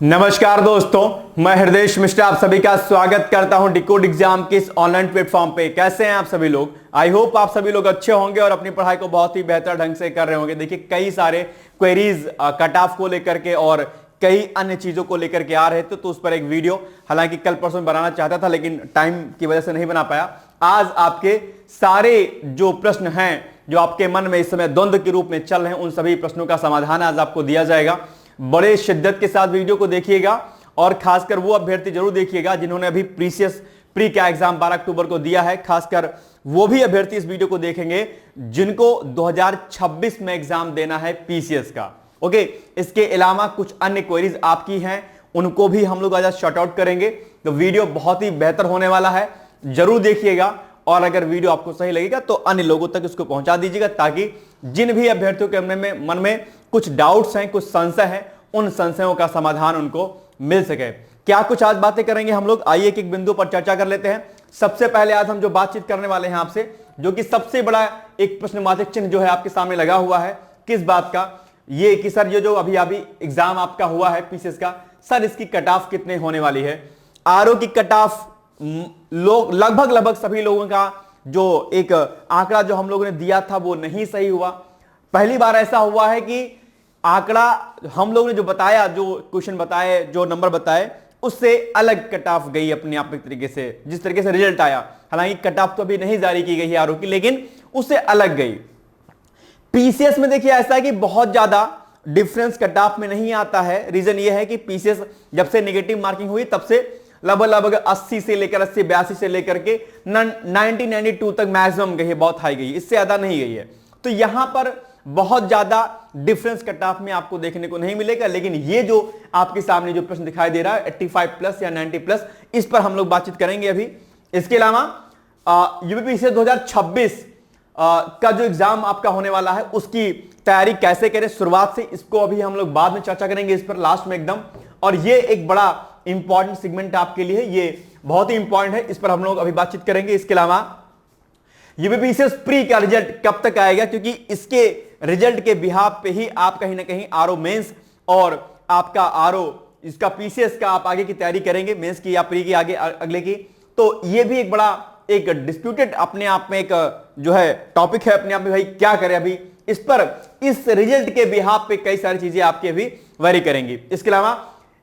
नमस्कार दोस्तों, मैं हृदय मिश्रा आप सभी का स्वागत करता हूं डिकोड एग्जाम के इस ऑनलाइन प्लेटफॉर्म पे। कैसे हैं आप सभी लोग? आई होप आप सभी लोग अच्छे होंगे और अपनी पढ़ाई को बहुत ही बेहतर ढंग से कर रहे होंगे। देखिए, कई सारे क्वेरीज कट ऑफ को लेकर के और कई अन्य चीजों को लेकर के आ रहे थे, तो उस पर एक वीडियो हालांकि कल परसों बनाना चाहता था, लेकिन टाइम की वजह से नहीं बना पाया। आज आपके सारे जो प्रश्न हैं जो आपके मन में इस समय द्वंद्व के रूप में चल रहे हैं, उन सभी प्रश्नों का समाधान आज आपको दिया जाएगा। बड़े शिद्दत के साथ वीडियो को देखिएगा और खासकर वो अभ्यर्थी जरूर देखिएगा जिन्होंने अभी प्रीसियस प्री का एग्जाम 12 अक्टूबर को दिया है। खासकर वो भी अभ्यर्थी इस वीडियो को देखेंगे जिनको 2026 में एग्जाम देना है पीसीएस का। ओके, इसके अलावा कुछ अन्य क्वेरीज आपकी हैं, उनको भी हम लोग आज शॉर्ट आउट करेंगे। तो वीडियो बहुत ही बेहतर होने वाला है, जरूर देखिएगा। और अगर वीडियो आपको सही लगेगा तो अन्य लोगों तक इसको पहुंचा दीजिएगा, ताकि जिन भी अभ्यर्थियों के मन में कुछ डाउट्स हैं, कुछ संशय हैं, उन संशयों का समाधान उनको मिल सके। क्या कुछ आज बातें करेंगे हम लोग, आइए एक एक बिंदु पर चर्चा कर लेते हैं। सबसे पहले आज हम जो बातचीत करने वाले हैं आपसे, जो कि सबसे बड़ा एक प्रश्नवाचक चिन्ह जो है आपके सामने लगा हुआ है, किस बात का? ये कि सर ये जो अभी अभी एग्जाम आपका हुआ है पीसीएस का, सर इसकी कट ऑफ कितने होने वाली है? आरओ की कट ऑफ लोग लगभग सभी लोगों का जो एक आंकड़ा जो हम लोगों ने दिया था वो नहीं सही हुआ। पहली बार ऐसा हुआ है कि आंकड़ा हम लोगों ने जो बताया, जो क्वेश्चन बताए, जो नंबर बताए, उससे अलग कट ऑफ गई अपने आप एक तरीके से। जिस तरीके से रिजल्ट आया, हालांकि कट ऑफ तो अभी नहीं जारी की गई है आरओ की, लेकिन उससे अलग गई। पीसीएस में देखिए ऐसा है कि बहुत ज्यादा डिफरेंस कट ऑफ में नहीं आता है। रीजन ये है कि पीसीएस जब से नेगेटिव मार्किंग हुई तब से लगभग 80 से लेकर 82 से लेकर के 92 तक मैक्सिमम गई है, बहुत हाई गई, इससे ज्यादा नहीं गई है। तो यहां पर बहुत ज्यादा डिफरेंस कट ऑफ में आपको देखने को नहीं मिलेगा। लेकिन ये जो आपके सामने जो प्रश्न दिखाई दे रहा है 85 प्लस या 90 प्लस, इस पर हम लोग बातचीत करेंगे अभी। इसके अलावा यूपीपीसीएस 2026 का जो एग्जाम आपका होने वाला है, उसकी तैयारी कैसे करें शुरुआत से, इसको अभी हम लोग बाद में चर्चा करेंगे, इस पर लास्ट में एकदम। और ये एक बड़ा इंपॉर्टेंट सेगमेंट आपके लिए, ये बहुत ही इंपॉर्टेंट है, इस पर हम लोग अभी बातचीत करेंगे। इसके अलावा यूपीपीसीएस प्री का रिजल्ट कब तक आएगा, क्योंकि इसके रिजल्ट के बिहाफ पे ही आप कहीं ना कहीं आरओ मेंस और आपका आरओ इसका पीसीएस का आप आगे की तैयारी करेंगे, मेंस की या प्री की आगे अगले की। तो ये भी एक बड़ा एक डिस्प्यूटेड अपने आप में एक जो है टॉपिक है अपने आप में। भाई क्या करें अभी इस पर, इस रिजल्ट के बिहाफ पे कई सारी चीजें आपकी अभी वेरी करेंगी। इसके अलावा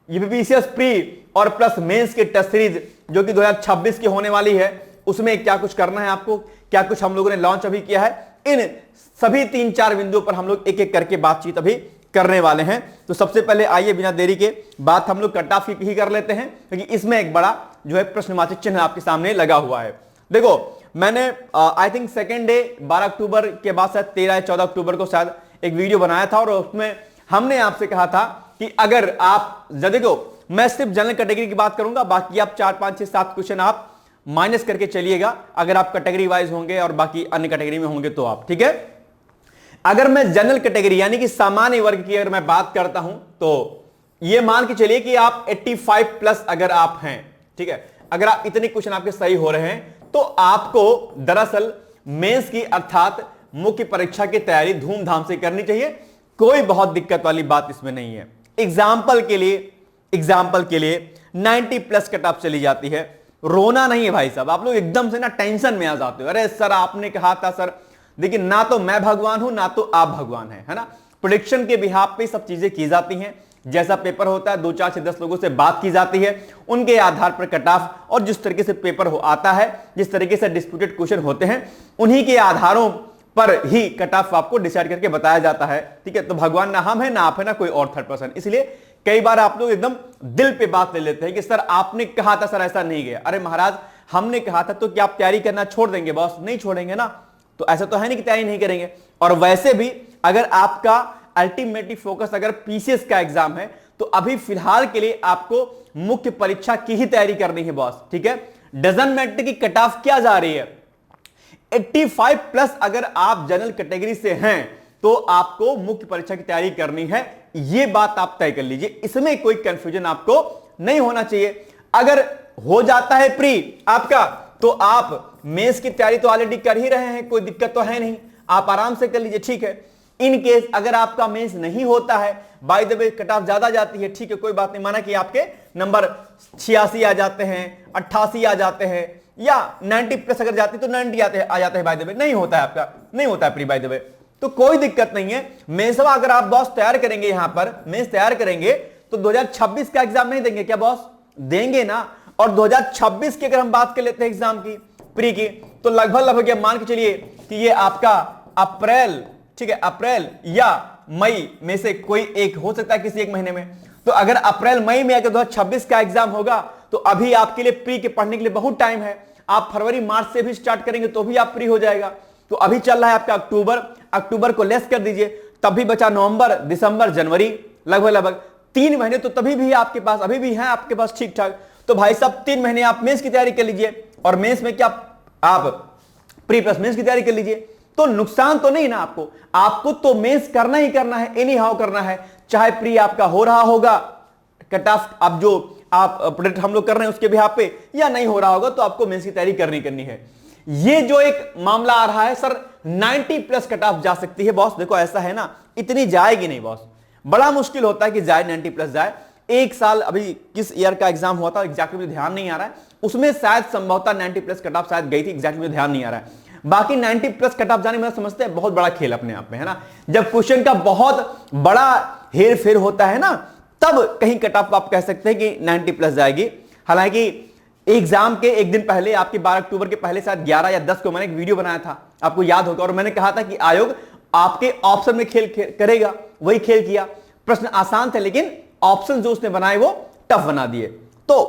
यूपीपीसीएस प्री और प्लस मेंस के टेस्ट सीरीज जो कि 2026 की होने वाली है, उसमें क्या कुछ करना है आपको, क्या कुछ हम लोगों ने लॉन्च अभी किया है, इन सभी 3-4 बिंदुओं पर हम लोग एक एक करके बातचीत अभी करने वाले हैं। तो सबसे पहले आइए बिना देरी के बात हम लोग कट ऑफ की ही कर लेते हैं, क्योंकि इसमें एक बड़ा जो है प्रश्नवाचक चिन्ह आपके सामने लगा हुआ है। देखो, मैंने आई थिंक सेकेंड डे 12 अक्टूबर के बाद शायद 13 या 14 अक्टूबर को शायद एक वीडियो बनाया था, और उसमें हमने आपसे कहा था कि अगर आप देखो, मैं सिर्फ जनरल कैटेगरी की बात करूंगा, बाकी आप 4, 5, 6, 7 क्वेश्चन आप माइनस करके चलिएगा अगर आप कैटेगरी वाइज होंगे और बाकी अन्य कैटेगरी में होंगे तो आप, ठीक है। अगर मैं जनरल कैटेगरी यानी कि सामान्य वर्ग की अगर मैं बात करता हूं, तो ये मान के चलिए कि आप 85 प्लस अगर आप हैं, ठीक है, अगर आप इतने क्वेश्चन आपके सही हो रहे हैं, तो आपको दरअसल मेंस की अर्थात मुख्य परीक्षा की तैयारी धूमधाम से करनी चाहिए। कोई बहुत दिक्कत वाली बात इसमें नहीं है। एग्जाम्पल के लिए 90 प्लस कट ऑफ चली जाती है, रोना नहीं है भाई साहब। आप लोग एकदम से ना टेंशन में आ जाते हो, अरे सर आपने कहा था सर। देखिए, ना तो मैं भगवान हूं ना तो आप भगवान हैं, है ना। प्रेडिक्शन के बिहाफ पे सब चीजें की जाती हैं। जैसा पेपर होता है 2, 4 से 10 लोगों से बात की जाती है, उनके आधार पर कट ऑफ और जिस तरीके से पेपर आता है, जिस तरीके से डिस्प्यूटेड क्वेश्चन होते हैं, उन्हीं के आधारों पर ही कट ऑफ आपको डिसाइड करके बताया जाता है, ठीक है। तो भगवान ना हम है ना आप है ना कोई और थर्ड पर्सन। इसलिए कई बार आप लोग एकदम दिल पे बात ले लेते हैं कि सर आपने कहा था, सर ऐसा नहीं गया। अरे महाराज, हमने कहा था तो क्या आप तैयारी करना छोड़ देंगे? बॉस नहीं छोड़ेंगे ना, तो ऐसा तो है नहीं कि तैयारी नहीं करेंगे। और वैसे भी अगर आपका अल्टीमेटली फोकस अगर पीसीएस का एग्जाम है, तो अभी फिलहाल के लिए आपको मुख्य परीक्षा की ही तैयारी करनी है बॉस, ठीक है। डजंट मैटर की कट ऑफ क्या जा रही है। 85 प्लस अगर आप जनरल कैटेगरी से हैं तो आपको मुख्य परीक्षा की तैयारी करनी है, यह बात आप तय कर लीजिए। इसमें कोई कंफ्यूजन आपको नहीं होना चाहिए। अगर हो जाता है प्री आपका, तो आप मेंस की तैयारी तो ऑलरेडी कर ही रहे हैं, कोई दिक्कत तो है नहीं, आप आराम से कर लीजिए, ठीक है। इन केस अगर आपका मेंस नहीं होता है, by the way cut off ज्यादा जाती है, ठीक है कोई बात नहीं, माना कि आपके नंबर 86 आ जाते हैं, 88 आ जाते हैं, या 90 प्लस अगर जाती तो 90 आ जाते हैं, बाय द वे नहीं होता है आपका, नहीं होता है प्री बाय द वे, तो कोई दिक्कत नहीं है। मेंसवा अगर आप बॉस तैयार करेंगे, यहां पर मेंस तैयार करेंगे तो 2026 का एग्जाम नहीं देंगे क्या बॉस? देंगे ना। और 2026 की अगर हम बात कर लेते हैं एग्जाम की, प्री की, तो लगभग मान के चलिए कि ये आपका अप्रैल, ठीक है, अप्रैल या मई में से कोई एक हो सकता है, किसी एक महीने में। तो अगर अप्रैल मई में अगर 2026 का एग्जाम होगा तो अभी आपके लिए प्री के पढ़ने के लिए बहुत टाइम है। आप फरवरी मार्च से भी स्टार्ट करेंगे तो भी आप प्री हो जाएगा। तो अभी चल रहा है आपका अक्टूबर, अक्टूबर को लेस कर दीजिए, तब भी बचा नवंबर, दिसंबर, जनवरी, लगभग 3 महीने तो तभी भी आपके पास अभी भी हैं आपके पास ठीक ठाक। तो भाई साहब 3 महीने आप मेंस की तैयारी कर लीजिए, और मेंस में क्या आप प्री प्लस मेंस की तैयारी कर लीजिए, तो नुकसान तो नहीं ना आपको। आपको तो मेंस करना ही करना है, एनी हाउ करना है, चाहे प्री आपका हो रहा होगा कट ऑफ, अब जो आप प्रोडक्ट हम लोग कर रहे हैं उसके बिहाफ पे, या नहीं हो रहा होगा तो आपको मेंस की तैयारी करनी है। ये जो एक मामला आ रहा है सर 90 प्लस कट ऑफ जा सकती है बॉस, देखो ऐसा है ना, इतनी जाएगी नहीं बॉस, बड़ा मुश्किल होता है कि जाए 90 प्लस जाए। एक साल अभी किस ईयर का एग्जाम हुआ था एग्जैक्टली मुझे ध्यान नहीं आ रहा है, उसमें शायद संभवतः 90 प्लस कट ऑफ शायद गई थी, एग्जैक्टली मुझे ध्यान नहीं आ रहा है। बाकी 90 प्लस कट ऑफ जाने में समझते हैं बहुत बड़ा खेल अपने आप में, है ना। जब क्वेश्चन का बहुत बड़ा हेर फेर होता है ना, तब कहीं कट ऑफ आप कह सकते हैं कि 90 प्लस जाएगी। हालांकि एग्जाम के एक दिन पहले, आपके 12 अक्टूबर के पहले शायद 11 या 10 को मैंने एक वीडियो बनाया था, आपको याद होगा, और मैंने कहा था कि आयोग आपके ऑप्शन में खेल करेगा, वही खेल किया। प्रश्न आसान थे लेकिन ऑप्शन जो उसने बनाए वो टफ बना दिए। तो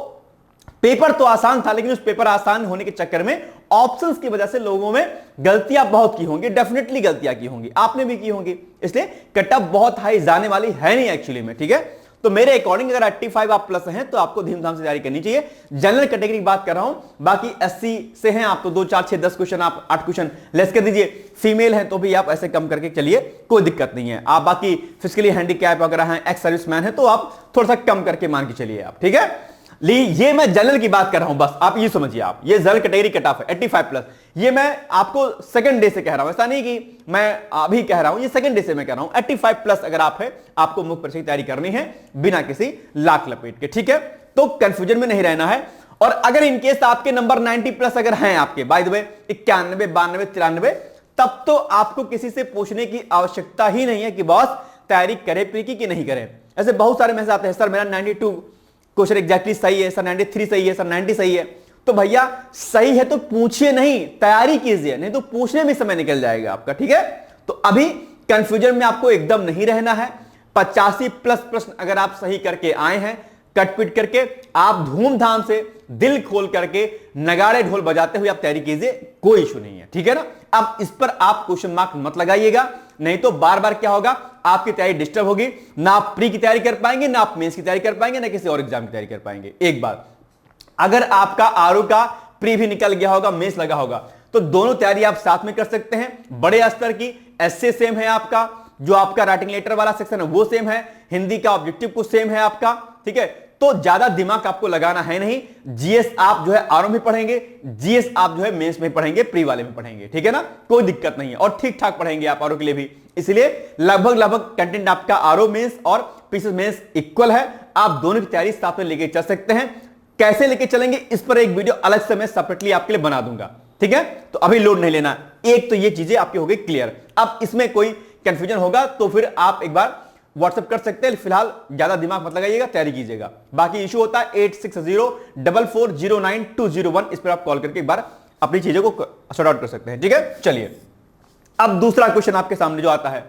पेपर तो आसान था, लेकिन उस पेपर आसान होने के चक्कर में ऑप्शंस की वजह से लोगों में गलतियां बहुत की होंगी, डेफिनेटली गलतियां की होंगी, आपने भी की होंगी, इसलिए कट ऑफ बहुत हाई जाने वाली है नहीं एक्चुअली में, ठीक है। तो मेरे अकॉर्डिंग अगर 85 आप प्लस हैं तो आपको धूमधाम से तैयारी करनी चाहिए। जनरल कैटेगरी की बात कर रहा हूं, बाकी 80 से हैं आप तो 2 4 6 10 क्वेश्चन आप 8 क्वेश्चन लेस कर दीजिए। फीमेल हैं तो भी आप ऐसे कम करके चलिए, कोई दिक्कत नहीं है। आप बाकी फिजिकली हैंडीकैप वगैरह हैं, एक्स सर्विसमैन है, तो आप थोड़ा सा कम करके मान के चलिए आप, ठीक है। ये मैं जनरल की बात कर रहा हूं, बस आप ये समझिए, आप ये जनरल कैटेगरी कट ऑफ है 85 प्लस। ये मैं आपको सेकंड डे से कह रहा हूं, ऐसा नहीं कि मैं अभी कह रहा हूं, ये सेकंड डे से मैं कह रहा हूं। 85 प्लस अगर आप है, आपको मुख्य परीक्षा की तैयारी करनी है बिना किसी लाख लपेट के, ठीक है। तो कंफ्यूजन में नहीं रहना है। और अगर इनकेस आपके नंबर 90 प्लस अगर हैं आपके, बाय द वे 91, 92, 93, तब तो आपको किसी से पूछने की आवश्यकता ही नहीं है कि बॉस तैयारी करे प्री की नहीं करे। ऐसे बहुत सारे मैसेज आते हैं, सर मेरा 92 क्वेश्चन एग्जैक्टली सही है, सर 93 सही है, सर 90 सही है। तो भैया सही है तो पूछिए नहीं, तैयारी कीजिए, नहीं तो पूछने में समय निकल जाएगा आपका, ठीक है। तो अभी कंफ्यूजन में आपको एकदम नहीं रहना है। 85 प्लस प्रश्न अगर आप सही करके आए हैं, कटपिट करके, आप धूमधाम से दिल खोल करके नगाड़े ढोल बजाते हुए आप तैयारी कीजिए, कोई इशू नहीं है, ठीक है ना। अब इस पर आप क्वेश्चन मार्क मत लगाइएगा, नहीं तो बार बार क्या होगा, आपकी तैयारी डिस्टर्ब होगी, ना आप प्री की तैयारी कर पाएंगे, ना आप मेंस की तैयारी कर पाएंगे, ना किसी और एग्जाम की तैयारी कर पाएंगे। एक बात, अगर आपका आरओ का प्री भी निकल गया होगा, मेंस लगा होगा, तो दोनों तैयारी आप साथ में कर सकते हैं। बड़े स्तर की एसए सेम है आपका, जो आपका राइटिंग लेटर वाला सेक्शन है वो सेम है, हिंदी का ऑब्जेक्टिव कुछ सेम है आपका, ठीक है। तो ज्यादा दिमाग आपको लगाना है नहीं। जीएस आप जो है आरओ में पढ़ेंगे, जीएस आप जो है मेंस में पढ़ेंगे, प्री वाले में पढ़ेंगे, ठीक है ना, कोई दिक्कत नहीं है। और ठीक ठाक पढ़ेंगे आप आरओ के लिए भी, इसलिए लगभग कंटेंट आपका आरओ मेंस और पीसीएस मेंस इक्वल है। आप दोनों की तैयारी साथ में लेके चल सकते हैं। कैसे लेके चलेंगे इस पर एक वीडियो अलग से मैं सेपरेटली आपके लिए बना दूंगा, ठीक है। तो अभी लोड नहीं लेना। एक तो ये चीजें आपकी हो गई क्लियर। अब इसमें कोई कंफ्यूजन होगा तो फिर आप एक बार व्हाट्सएप कर सकते हैं, फिलहाल ज्यादा दिमाग मत लगाइएगा, तैयारी कीजिएगा। बाकी इशू होता है 8604409201, इस पर आप कॉल करके एक बार अपनी चीजों को सॉर्ट आउट कर सकते हैं, ठीक है। चलिए अब दूसरा क्वेश्चन आपके सामने जो आता है,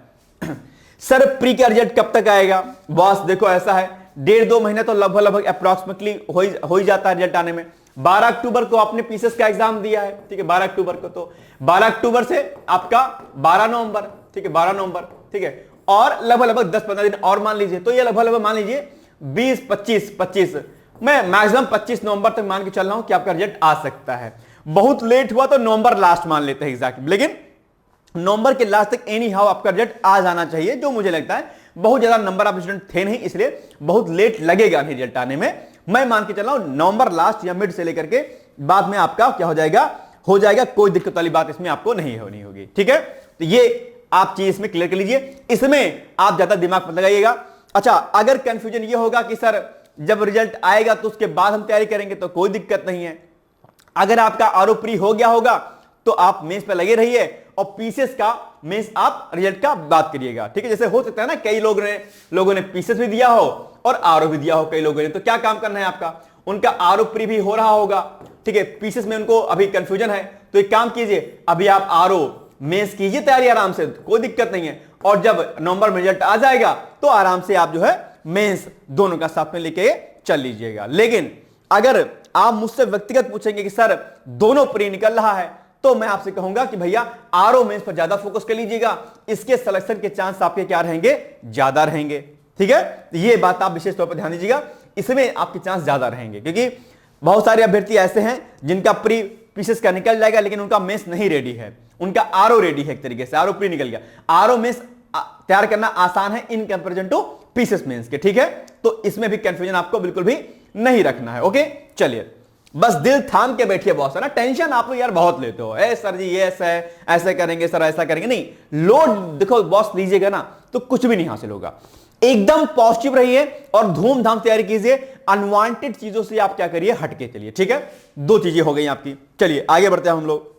सर प्री का रिजल्ट कब तक आएगा? बॉस देखो ऐसा है, 1.5-2 महीने तो लगभग अप्रोक्सीमेटली हो ही जाता है रिजल्ट आने में। 12 अक्टूबर को आपने पीसीएस का एग्जाम दिया है, ठीक है, 12 अक्टूबर को, तो 12 अक्टूबर से आपका 12 नवंबर, ठीक है, 12 नवंबर, ठीक है, और लगभग 10-15 दिन और मान लीजिए, तो ये लगभग मान लीजिए 20-25 मैं मैक्सिमम 25 नवंबर तक मान के चल रहा हूं कि आपका रिजल्ट आ सकता है। बहुत लेट हुआ तो नवंबर लास्ट मान लेते हैं एग्जैक्ट, लेकिन नवंबर के लास्ट तक एनी हाउ आपका रिजल्ट आ जाना चाहिए, जो मुझे लगता है। बहुत ज्यादा नंबर ऑफ स्टूडेंट थे नहीं, इसलिए बहुत लेट लगेगा नहीं रिजल्ट आने में। मैं मान के चल रहा हूं नवंबर लास्ट या मिड से लेकर के बाद में आपका क्या हो जाएगा, कोई दिक्कत वाली बात इसमें आपको नहीं होनी होगी, ठीक है। तो ये आप चीज इसमें क्लियर कर लीजिए, इसमें आप ज्यादा दिमाग मत लगाइएगा। अच्छा, अगर कंफ्यूजन ये होगा कि सर जब रिजल्ट आएगा तो उसके बाद हम तैयारी करेंगे, तो कोई दिक्कत नहीं है। अगर आपका आरओ प्री हो गया होगा तो आप मेंस पे लगे रहिए और पीसीएस का मेंस आप रिजल्ट का बात करिएगा, ठीक है। जैसे हो सकता है ना कई लोगों ने पीसीएस भी दिया हो और आरओ भी दिया हो कई लोगों ने, तो क्या काम करना है आपका, उनका आरओ प्री भी हो रहा होगा, ठीक है, पीसीएस में उनको अभी कंफ्यूजन है, तो एक काम कीजिए, अभी आप आरओ मेंस कीजिए तैयारी आराम से, कोई दिक्कत नहीं है। और जब नवंबर में रिजल्ट आ जाएगा तो आराम से आप जो है मेंस दोनों का साथ में लेके चल लीजिएगा। लेकिन अगर आप मुझसे व्यक्तिगत पूछेंगे कि सर दोनों प्री निकल रहा है, तो मैं आपसे कहूंगा कि भैया आरओ मेंस पर ज्यादा फोकस कर लीजिएगा, इसके सिलेक्शन के चांस आपके क्या रहेंगे, ज्यादा रहेंगे, ठीक है। ये बात आप विशेष तौर पर ध्यान दीजिएगा, इसमें आपके चांस ज्यादा रहेंगे, क्योंकि बहुत सारे अभ्यर्थी ऐसे हैं जिनका प्री पीसीएस का निकल जाएगा लेकिन उनका मेंस नहीं रेडी है, उनका आरओ रेडी है, एक तरीके से आरओ प्री निकल गया। आरओ मेंस तैयार करना आसान है in comparison to PCS mains के, ठीक है। तो इसमें भी कंफ्यूजन आपको बिल्कुल भी नहीं रखना है, ओके। चलिए, बस दिल थाम के बैठिए, बहुत सारा टेंशन आप लोग यार बहुत लेते हो, ए सर जी ये ऐसा है, ऐसे करेंगे सर, ऐसा करेंगे, नहीं, लोड देखो बॉस लीजिएगा ना तो कुछ भी नहीं हासिल होगा। एकदम पॉजिटिव रहिए और धूमधाम तैयारी कीजिए, अनवांटेड चीजों से आप क्या करिए, हटके चलिए, ठीक है। दो चीजें हो गई आपकी। चलिए आगे बढ़ते हैं हम लोग।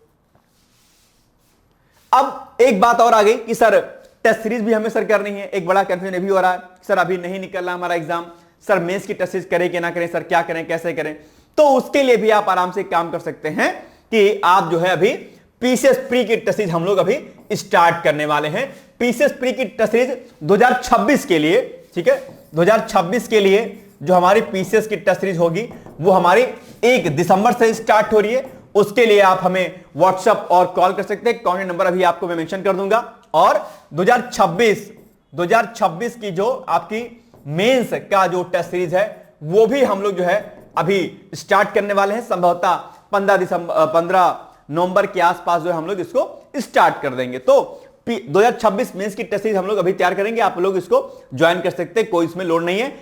अब एक बात और आ गई कि सर टेस्ट सीरीज भी हमें सर करनी है, एक बड़ा कंफ्यूजन भी हो रहा है, सर अभी नहीं निकल रहा हमारा एग्जाम, सर मेंस की टेस्ट सीरीज करें कि ना करें, सर क्या करें कैसे करें। तो उसके लिए भी आप आराम से काम कर सकते हैं कि आप जो है अभी पीसीएस प्री की टेस्ट सीरीज हम लोग अभी स्टार्ट करने वाले हैं। पीसीएस प्री की टेस्ट सीरीज 2026 के लिए, ठीक है, 2026 के लिए जो हमारी पीसीएस की टेस्ट सीरीज होगी वो हमारी 1 दिसंबर से स्टार्ट हो रही है। उसके लिए आप हमें व्हाट्सएप और कॉल कर सकते हैं, कॉन्टैक्ट नंबर अभी आपको मैं मेंशन कर दूंगा। और 2026 की जो आपकी मेंस का जो टेस्ट सीरीज है वो भी हम लोग जो है अभी स्टार्ट करने वाले हैं। संभवतः 15 नवंबर के आसपास जो है हम लोग इसको स्टार्ट कर देंगे। तो 2026 मेंस की टेस्ट सीरीज हम लोग अभी तैयार करेंगे, आप लोग इसको ज्वाइन कर सकते हैं, कोई इसमें लोड नहीं है।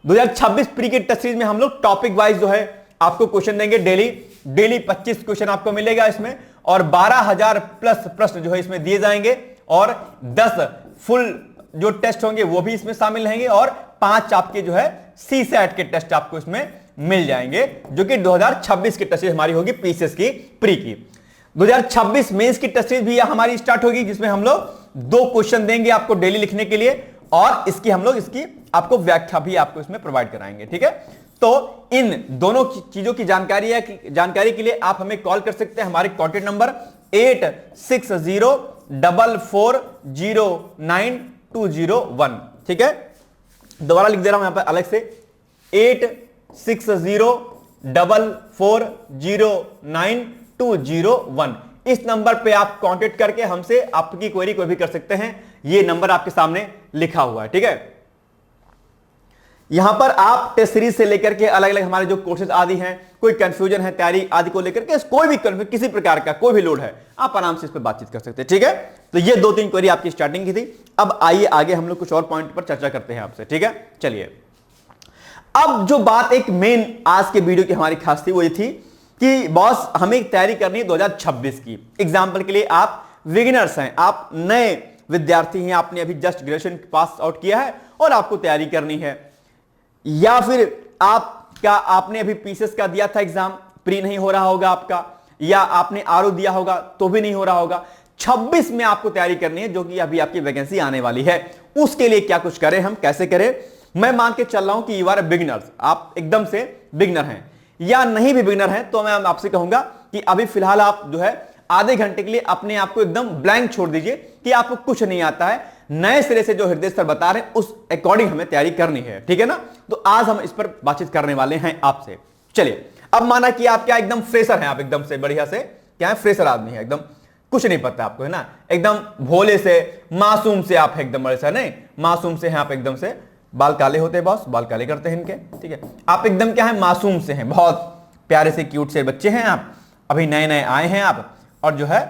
2026 प्री की टेस्ट सीरीज में हम लोग टॉपिक वाइज जो है आपको क्वेश्चन देंगे, डेली 25 क्वेश्चन आपको मिलेगा इसमें, और 12,000 प्लस प्रश्न जो है इसमें दिए जाएंगे, और 10 फुल जो टेस्ट होंगे वो भी इसमें शामिल रहेंगे, और 5 आपके जो है सीसैट के टेस्ट आपको इसमें मिल जाएंगे, जो कि 2026 की टेस्ट हमारी होगी पीसीएस की प्री की। 2026 मेंस की टेस्ट भी हमारी स्टार्ट होगी, जिसमें हम लोग 2 क्वेश्चन देंगे आपको डेली लिखने के लिए, और इसकी हम लोग इसकी आपको व्याख्या भी आपको इसमें प्रोवाइड कराएंगे, ठीक है। तो इन दोनों चीजों की जानकारी के लिए आप हमें कॉल कर सकते हैं, हमारे कॉन्टैक्ट नंबर 8604409201, ठीक है। दोबारा लिख दे रहा हूं यहां पर अलग से, 8604409201। इस नंबर पे आप कांटेक्ट करके हमसे आपकी क्वेरी कोई भी कर सकते हैं, ये नंबर आपके सामने लिखा हुआ है, ठीक है। यहां पर आप टेस्ट सीरीज से लेकर के अलग अलग हमारे जो कोर्सेज आदि हैं, कोई कंफ्यूजन है तैयारी आदि को लेकर के, कोई भी किसी प्रकार का कोई भी लोड है, आप आराम से इस पर बातचीत कर सकते हैं, ठीक है। तो ये 2-3 क्वेरी आपकी स्टार्टिंग की थी। अब आइए आगे हम लोग कुछ और पॉइंट पर चर्चा करते हैं आपसे, ठीक है। चलिए, अब जो बात एक मेन आज के वीडियो की हमारी खास थी वो ये थी कि बॉस हमें तैयारी करनी है 2026 की। एग्जाम्पल के लिए आप बिगिनर्स हैं, आप नए विद्यार्थी हैं, आपने अभी जस्ट ग्रेजुएशन पास आउट किया है और आपको तैयारी करनी है, या फिर आपने अभी पीसीएस का दिया था एग्जाम, प्री नहीं हो रहा होगा आपका, या आपने आरओ दिया होगा तो भी नहीं हो रहा होगा। 26 में आपको तैयारी करनी है, जो कि अभी आपकी वैकेंसी आने वाली है। उसके लिए क्या कुछ करें, हम कैसे करें। मैं मान के चल रहा हूं कि यू आर बिगिनर्स, आप एकदम से बिगिनर हैं, या नहीं भी बिगिनर हैं, तो मैं आपसे कहूंगा कि अभी फिलहाल आप जो है आधे घंटे के लिए अपने आप को एकदम ब्लैंक छोड़ दीजिए कि आपको कुछ नहीं आता है, नए सिरे से जो हृदय सर बता रहे हैं उस अकॉर्डिंग हमें तैयारी करनी है, ठीक है ना। तो आज हम इस पर बातचीत करने वाले हैं आपसे। चलिए, अब माना कि आप क्या एकदम फ्रेशर हैं, आप एकदम से बढ़िया से क्या है, फ्रेशर आदमी है, एकदम कुछ नहीं पता आपको, है ना, एकदम भोले से मासूम से आप एकदम बड़े से नहीं, मासूम से हैं आप एकदम से। बाल काले होते हैं बॉस, बाल काले करते हैं इनके, ठीक है। आप एकदम क्या है, मासूम से हैं, बहुत प्यारे से क्यूट से बच्चे हैं आप, अभी नए नए आए हैं आप, और जो है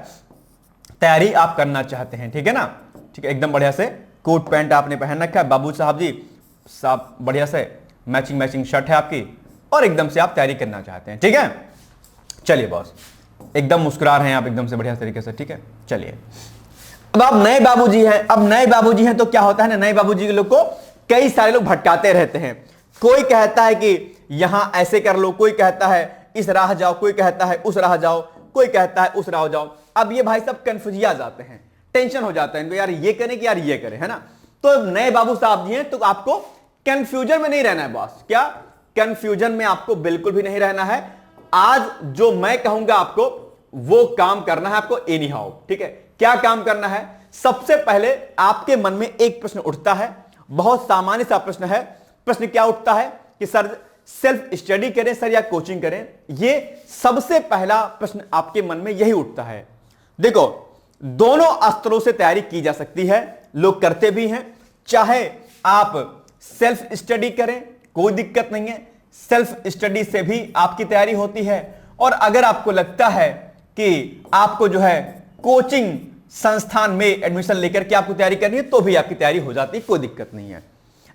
तैयारी आप करना चाहते हैं, ठीक है ना, ठीक है। एकदम बढ़िया से कोट पैंट आपने पहन रखा है, बाबू साहब जी साहब, बढ़िया से मैचिंग शर्ट है आपकी, और एकदम से आप तैयारी करना चाहते हैं, ठीक है। चलिए बॉस, एकदम मुस्कुरा रहे हैं आप एकदम से बढ़िया तरीके से, ठीक है। चलिए, अब आप नए बाबूजी हैं, अब नए बाबूजी हैं तो क्या होता है ना, नए बाबूजी के लोग को कई सारे लोग भटकाते रहते हैं। कोई कहता है कि यहां ऐसे कर लो, कोई कहता है इस राह जाओ, कोई कहता है उस राह जाओ, कोई कहता है उस राह जाओ। अब ये भाई सब कंफ्यूजिया जाते हैं, टेंशन हो जाता है इनको, यार ये करें कि यार ये करें, है ना। तो नए बाबू साहब जी हैं तो आपको कंफ्यूजन में नहीं रहना है बॉस। क्या कंफ्यूजन में आपको बिल्कुल भी नहीं रहना है। आज जो मैं कहूंगा आपको वो काम करना है आपको एनी हाउ, ठीक है। क्या काम करना है? सबसे पहले आपके मन में एक प्रश्न उठता है, बहुत सामान्य सा प्रश्न है। प्रश्न क्या उठता है कि सर सेल्फ स्टडी करें सर या कोचिंग करें? ये सबसे पहला प्रश्न आपके मन में यही उठता है। देखो, दोनों स्तरों से तैयारी की जा सकती है, लोग करते भी हैं। चाहे आप सेल्फ स्टडी करें, कोई दिक्कत नहीं है, सेल्फ स्टडी से भी आपकी तैयारी होती है। और अगर आपको लगता है कि आपको जो है कोचिंग संस्थान में एडमिशन लेकर के आपको तैयारी करनी है तो भी आपकी तैयारी हो जाती है, कोई दिक्कत नहीं है।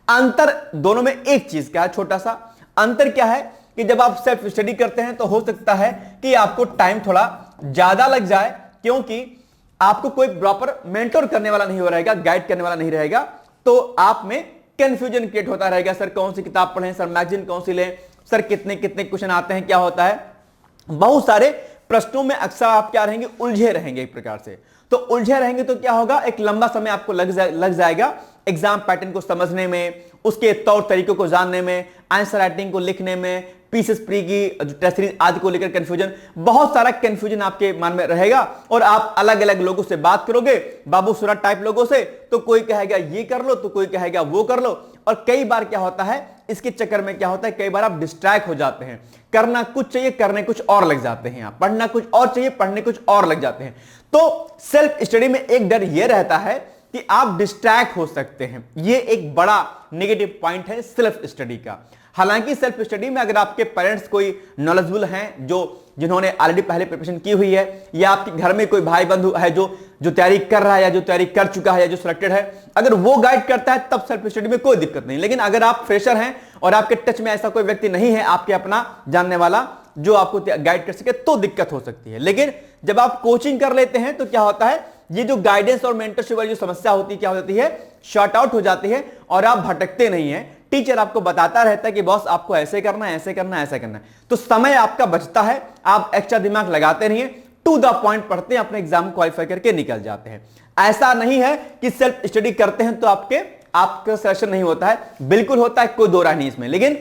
अंतर दोनों में एक चीज क्या है, छोटा सा अंतर क्या है कि जब आप सेल्फ स्टडी करते हैं तो हो सकता है कि आपको टाइम थोड़ा ज्यादा लग जाए, क्योंकि आपको कोई प्रॉपर मेंटोर करने वाला नहीं हो रहेगा, गाइड करने वाला नहीं रहेगा। तो आप में कंफ्यूजन क्रिएट होता रहेगा, सर कौन सी किताब पढ़ें, सर मैगजीन कौन सी लें, सर कितने कितने क्वेश्चन आते हैं, क्या होता है। बहुत सारे प्रश्नों में अक्सर आप क्या रहेंगे, उलझे रहेंगे एक प्रकार से। तो उलझे रहेंगे तो क्या होगा, एक लंबा समय आपको लग जाएगा एग्जाम पैटर्न को समझने में, उसके तौर तरीकों को जानने में, आंसर राइटिंग को लिखने में, पीसेस प्री की टेस्ट सीरीज आदि को लेकर कंफ्यूजन, बहुत सारा कंफ्यूजन आपके मन में रहेगा। और आप अलग अलग लोगों से बात करोगे, बाबू सूरत टाइप लोगों से, तो कोई कहेगा ये कर लो, तो कोई कहेगा वो कर लो। और कई बार क्या होता है, इसके चक्कर में क्या होता है, कई बार आप डिस्ट्रैक्ट हो जाते हैं। करना कुछ चाहिए, करने कुछ और लग जाते हैं। आप पढ़ना कुछ और चाहिए, पढ़ने कुछ और लग जाते हैं। तो सेल्फ स्टडी में एक डर यह रहता है कि आप डिस्ट्रैक्ट हो सकते हैं। यह एक बड़ा नेगेटिव पॉइंट है सेल्फ स्टडी का। हालांकि सेल्फ स्टडी में अगर आपके पेरेंट्स कोई नॉलेजेबल हैं, जिन्होंने ऑलरेडी पहले प्रिपरेशन की हुई है, या आपके घर में कोई भाई बंधु है जो तैयारी कर रहा है, या जो तैयारी कर चुका है, या जो सिलेक्टेड है, अगर वो गाइड करता है तब सेल्फ स्टडी में कोई दिक्कत नहीं। लेकिन अगर आप फ्रेशर हैं और आपके टच में ऐसा कोई व्यक्ति नहीं है, आपके अपना जानने वाला जो आपको गाइड कर सके, तो दिक्कत हो सकती है। लेकिन जब आप कोचिंग कर लेते हैं तो क्या होता है, ये जो गाइडेंस और मेंटरशिप वाली जो समस्या होती है, क्या हो जाती है, शॉर्ट आउट हो जाती है और आप भटकते नहीं हैं। टीचर आपको बताता रहता है कि बॉस आपको ऐसे करना है, ऐसे करना है, ऐसे करना है। तो समय आपका बचता है, आप एक्स्ट्रा दिमाग लगाते नहीं है, टू द पॉइंट पढ़ते हैं, अपने एग्जाम क्वालिफाई करके निकल जाते हैं। ऐसा नहीं है कि सेल्फ स्टडी करते हैं तो आपका सिलेक्शन नहीं होता है, बिल्कुल होता है, कोई दो राय नहीं इसमें। लेकिन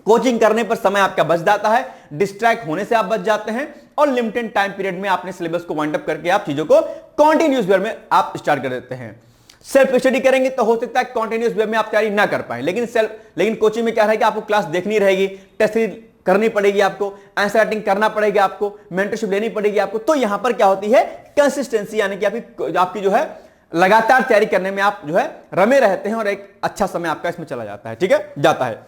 कोचिंग करने पर समय आपका बच जाता है, डिस्ट्रैक्ट होने से आप बच जाते हैं, और लिमिटेड टाइम पीरियड में आपने सिलेबस को वाइंड अप करके आप चीजों को कॉन्टिन्यूस वे में आप स्टार्ट कर देते हैं। सेल्फ स्टडी करेंगे तो हो सकता है कॉन्टिन्यूस वे में आप तैयारी ना कर पाए, लेकिन कोचिंग में क्या रहेगा, आपको क्लास देखनी रहेगी, टेस्ट सीरीज करनी पड़ेगी, आपको आंसर राइटिंग करना पड़ेगा, आपको मेंटरशिप लेनी पड़ेगी आपको। तो यहां पर क्या होती है, कंसिस्टेंसी, यानी कि आपकी जो है लगातार तैयारी करने में आप जो है रमे रहते हैं और एक अच्छा समय आपका इसमें चला जाता है, ठीक है, जाता है।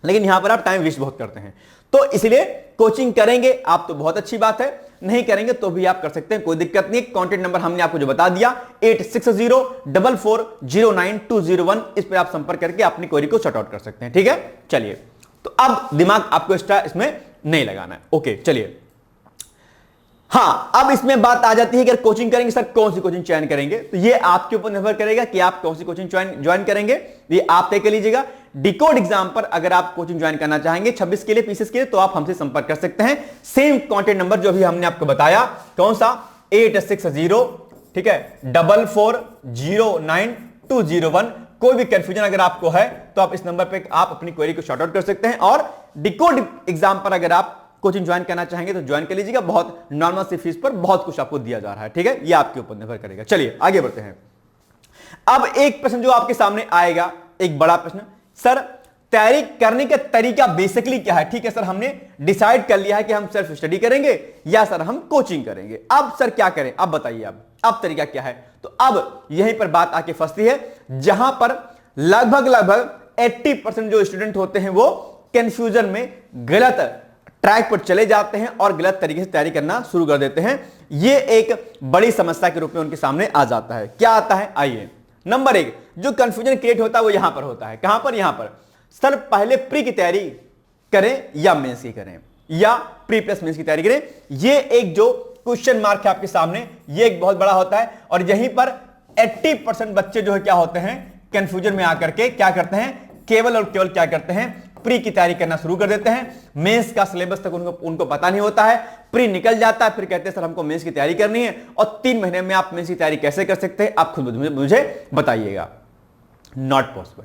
लेकिन यहां पर आप टाइम वेस्ट बहुत करते हैं। तो इसलिए कोचिंग करेंगे आप तो बहुत अच्छी बात है, नहीं करेंगे तो भी आप कर सकते हैं, कोई दिक्कत नहीं। कॉन्टेक्ट नंबर हमने आपको जो बता दिया 8604409201, इस पर आप संपर्क करके अपनी क्वेरी को सॉर्ट आउट कर सकते हैं, ठीक है। चलिए, तो अब दिमाग आपको एक्स्ट्रा इसमें नहीं लगाना है। ओके, चलिए। हाँ, अब इसमें बात आ जाती है कि अगर कोचिंग करेंगे सर कौन सी कोचिंग चयन करेंगे, तो ये आपके ऊपर निर्भर करेगा कि आप कौन सी कोचिंग ज्वाइन करेंगे, ये आप तय कर लीजिएगा। डिकोड एग्जाम पर अगर आप कोचिंग ज्वाइन करना चाहेंगे 26 के लिए, पीसेस के लिए, तो आप हमसे संपर्क कर सकते हैं। सेम कॉन्टेक्ट नंबर जो भी हमने आपको बताया, कौन सा, 860, ठीक है, 44092001। कोई भी कंफ्यूजन अगर आपको है तो आप इस नंबर पे आप अपनी क्वेरी को शॉर्ट आउट कर सकते हैं। और डिकोड एग्जाम पर अगर आप कोचिंग ज्वाइन करना चाहेंगे तो ज्वाइन कर लीजिएगा, बहुत नॉर्मल सी फीस पर बहुत कुछ आपको दिया जा रहा है, ठीक है, ये आपके ऊपर निर्भर करेगा। चलिए आगे बढ़ते हैं। अब एक प्रश्न जो आपके सामने आएगा, एक बड़ा प्रश्न, सर तैयारी करने का तरीका बेसिकली क्या है? ठीक है सर, हमने डिसाइड कर लिया है कि हम सेल्फ स्टडी करेंगे या सर हम कोचिंग करेंगे, अब सर क्या करें, अब बताइए, अब तरीका क्या है? तो अब यहीं पर बात आके फंसती है, जहां पर लगभग 80% जो स्टूडेंट होते हैं वो कंफ्यूजन में गलत ट्रैक पर चले जाते हैं और गलत तरीके से तैयारी करना शुरू कर देते हैं। यह एक बड़ी समस्या के रूप में उनके सामने आ जाता है। क्या आता है, आइए। नंबर 1 जो कंफ्यूजन क्रिएट होता है वो यहां पर होता है। कहां पर? यहां पर, सर पहले प्री की तैयारी करें या मेंस की करें, या प्री प्लस मेंस की तैयारी करें। यह एक जो क्वेश्चन मार्क है आपके सामने, ये एक बहुत बड़ा होता है। और यहीं पर 80% बच्चे जो है क्या होते हैं, कंफ्यूजन में आकर के क्या करते हैं, केवल और केवल क्या करते हैं, प्री की तैयारी करना शुरू कर देते हैं। मेंस का सिलेबस तक उनको पता नहीं होता है, प्री निकल जाता है, फिर कहते हैं सर हमको मेंस की तैयारी करनी है। और 3 महीने में आप मेंस की तैयारी कैसे कर सकते हैं, आप खुद मुझे बताइएगा। नॉट पॉसिबल,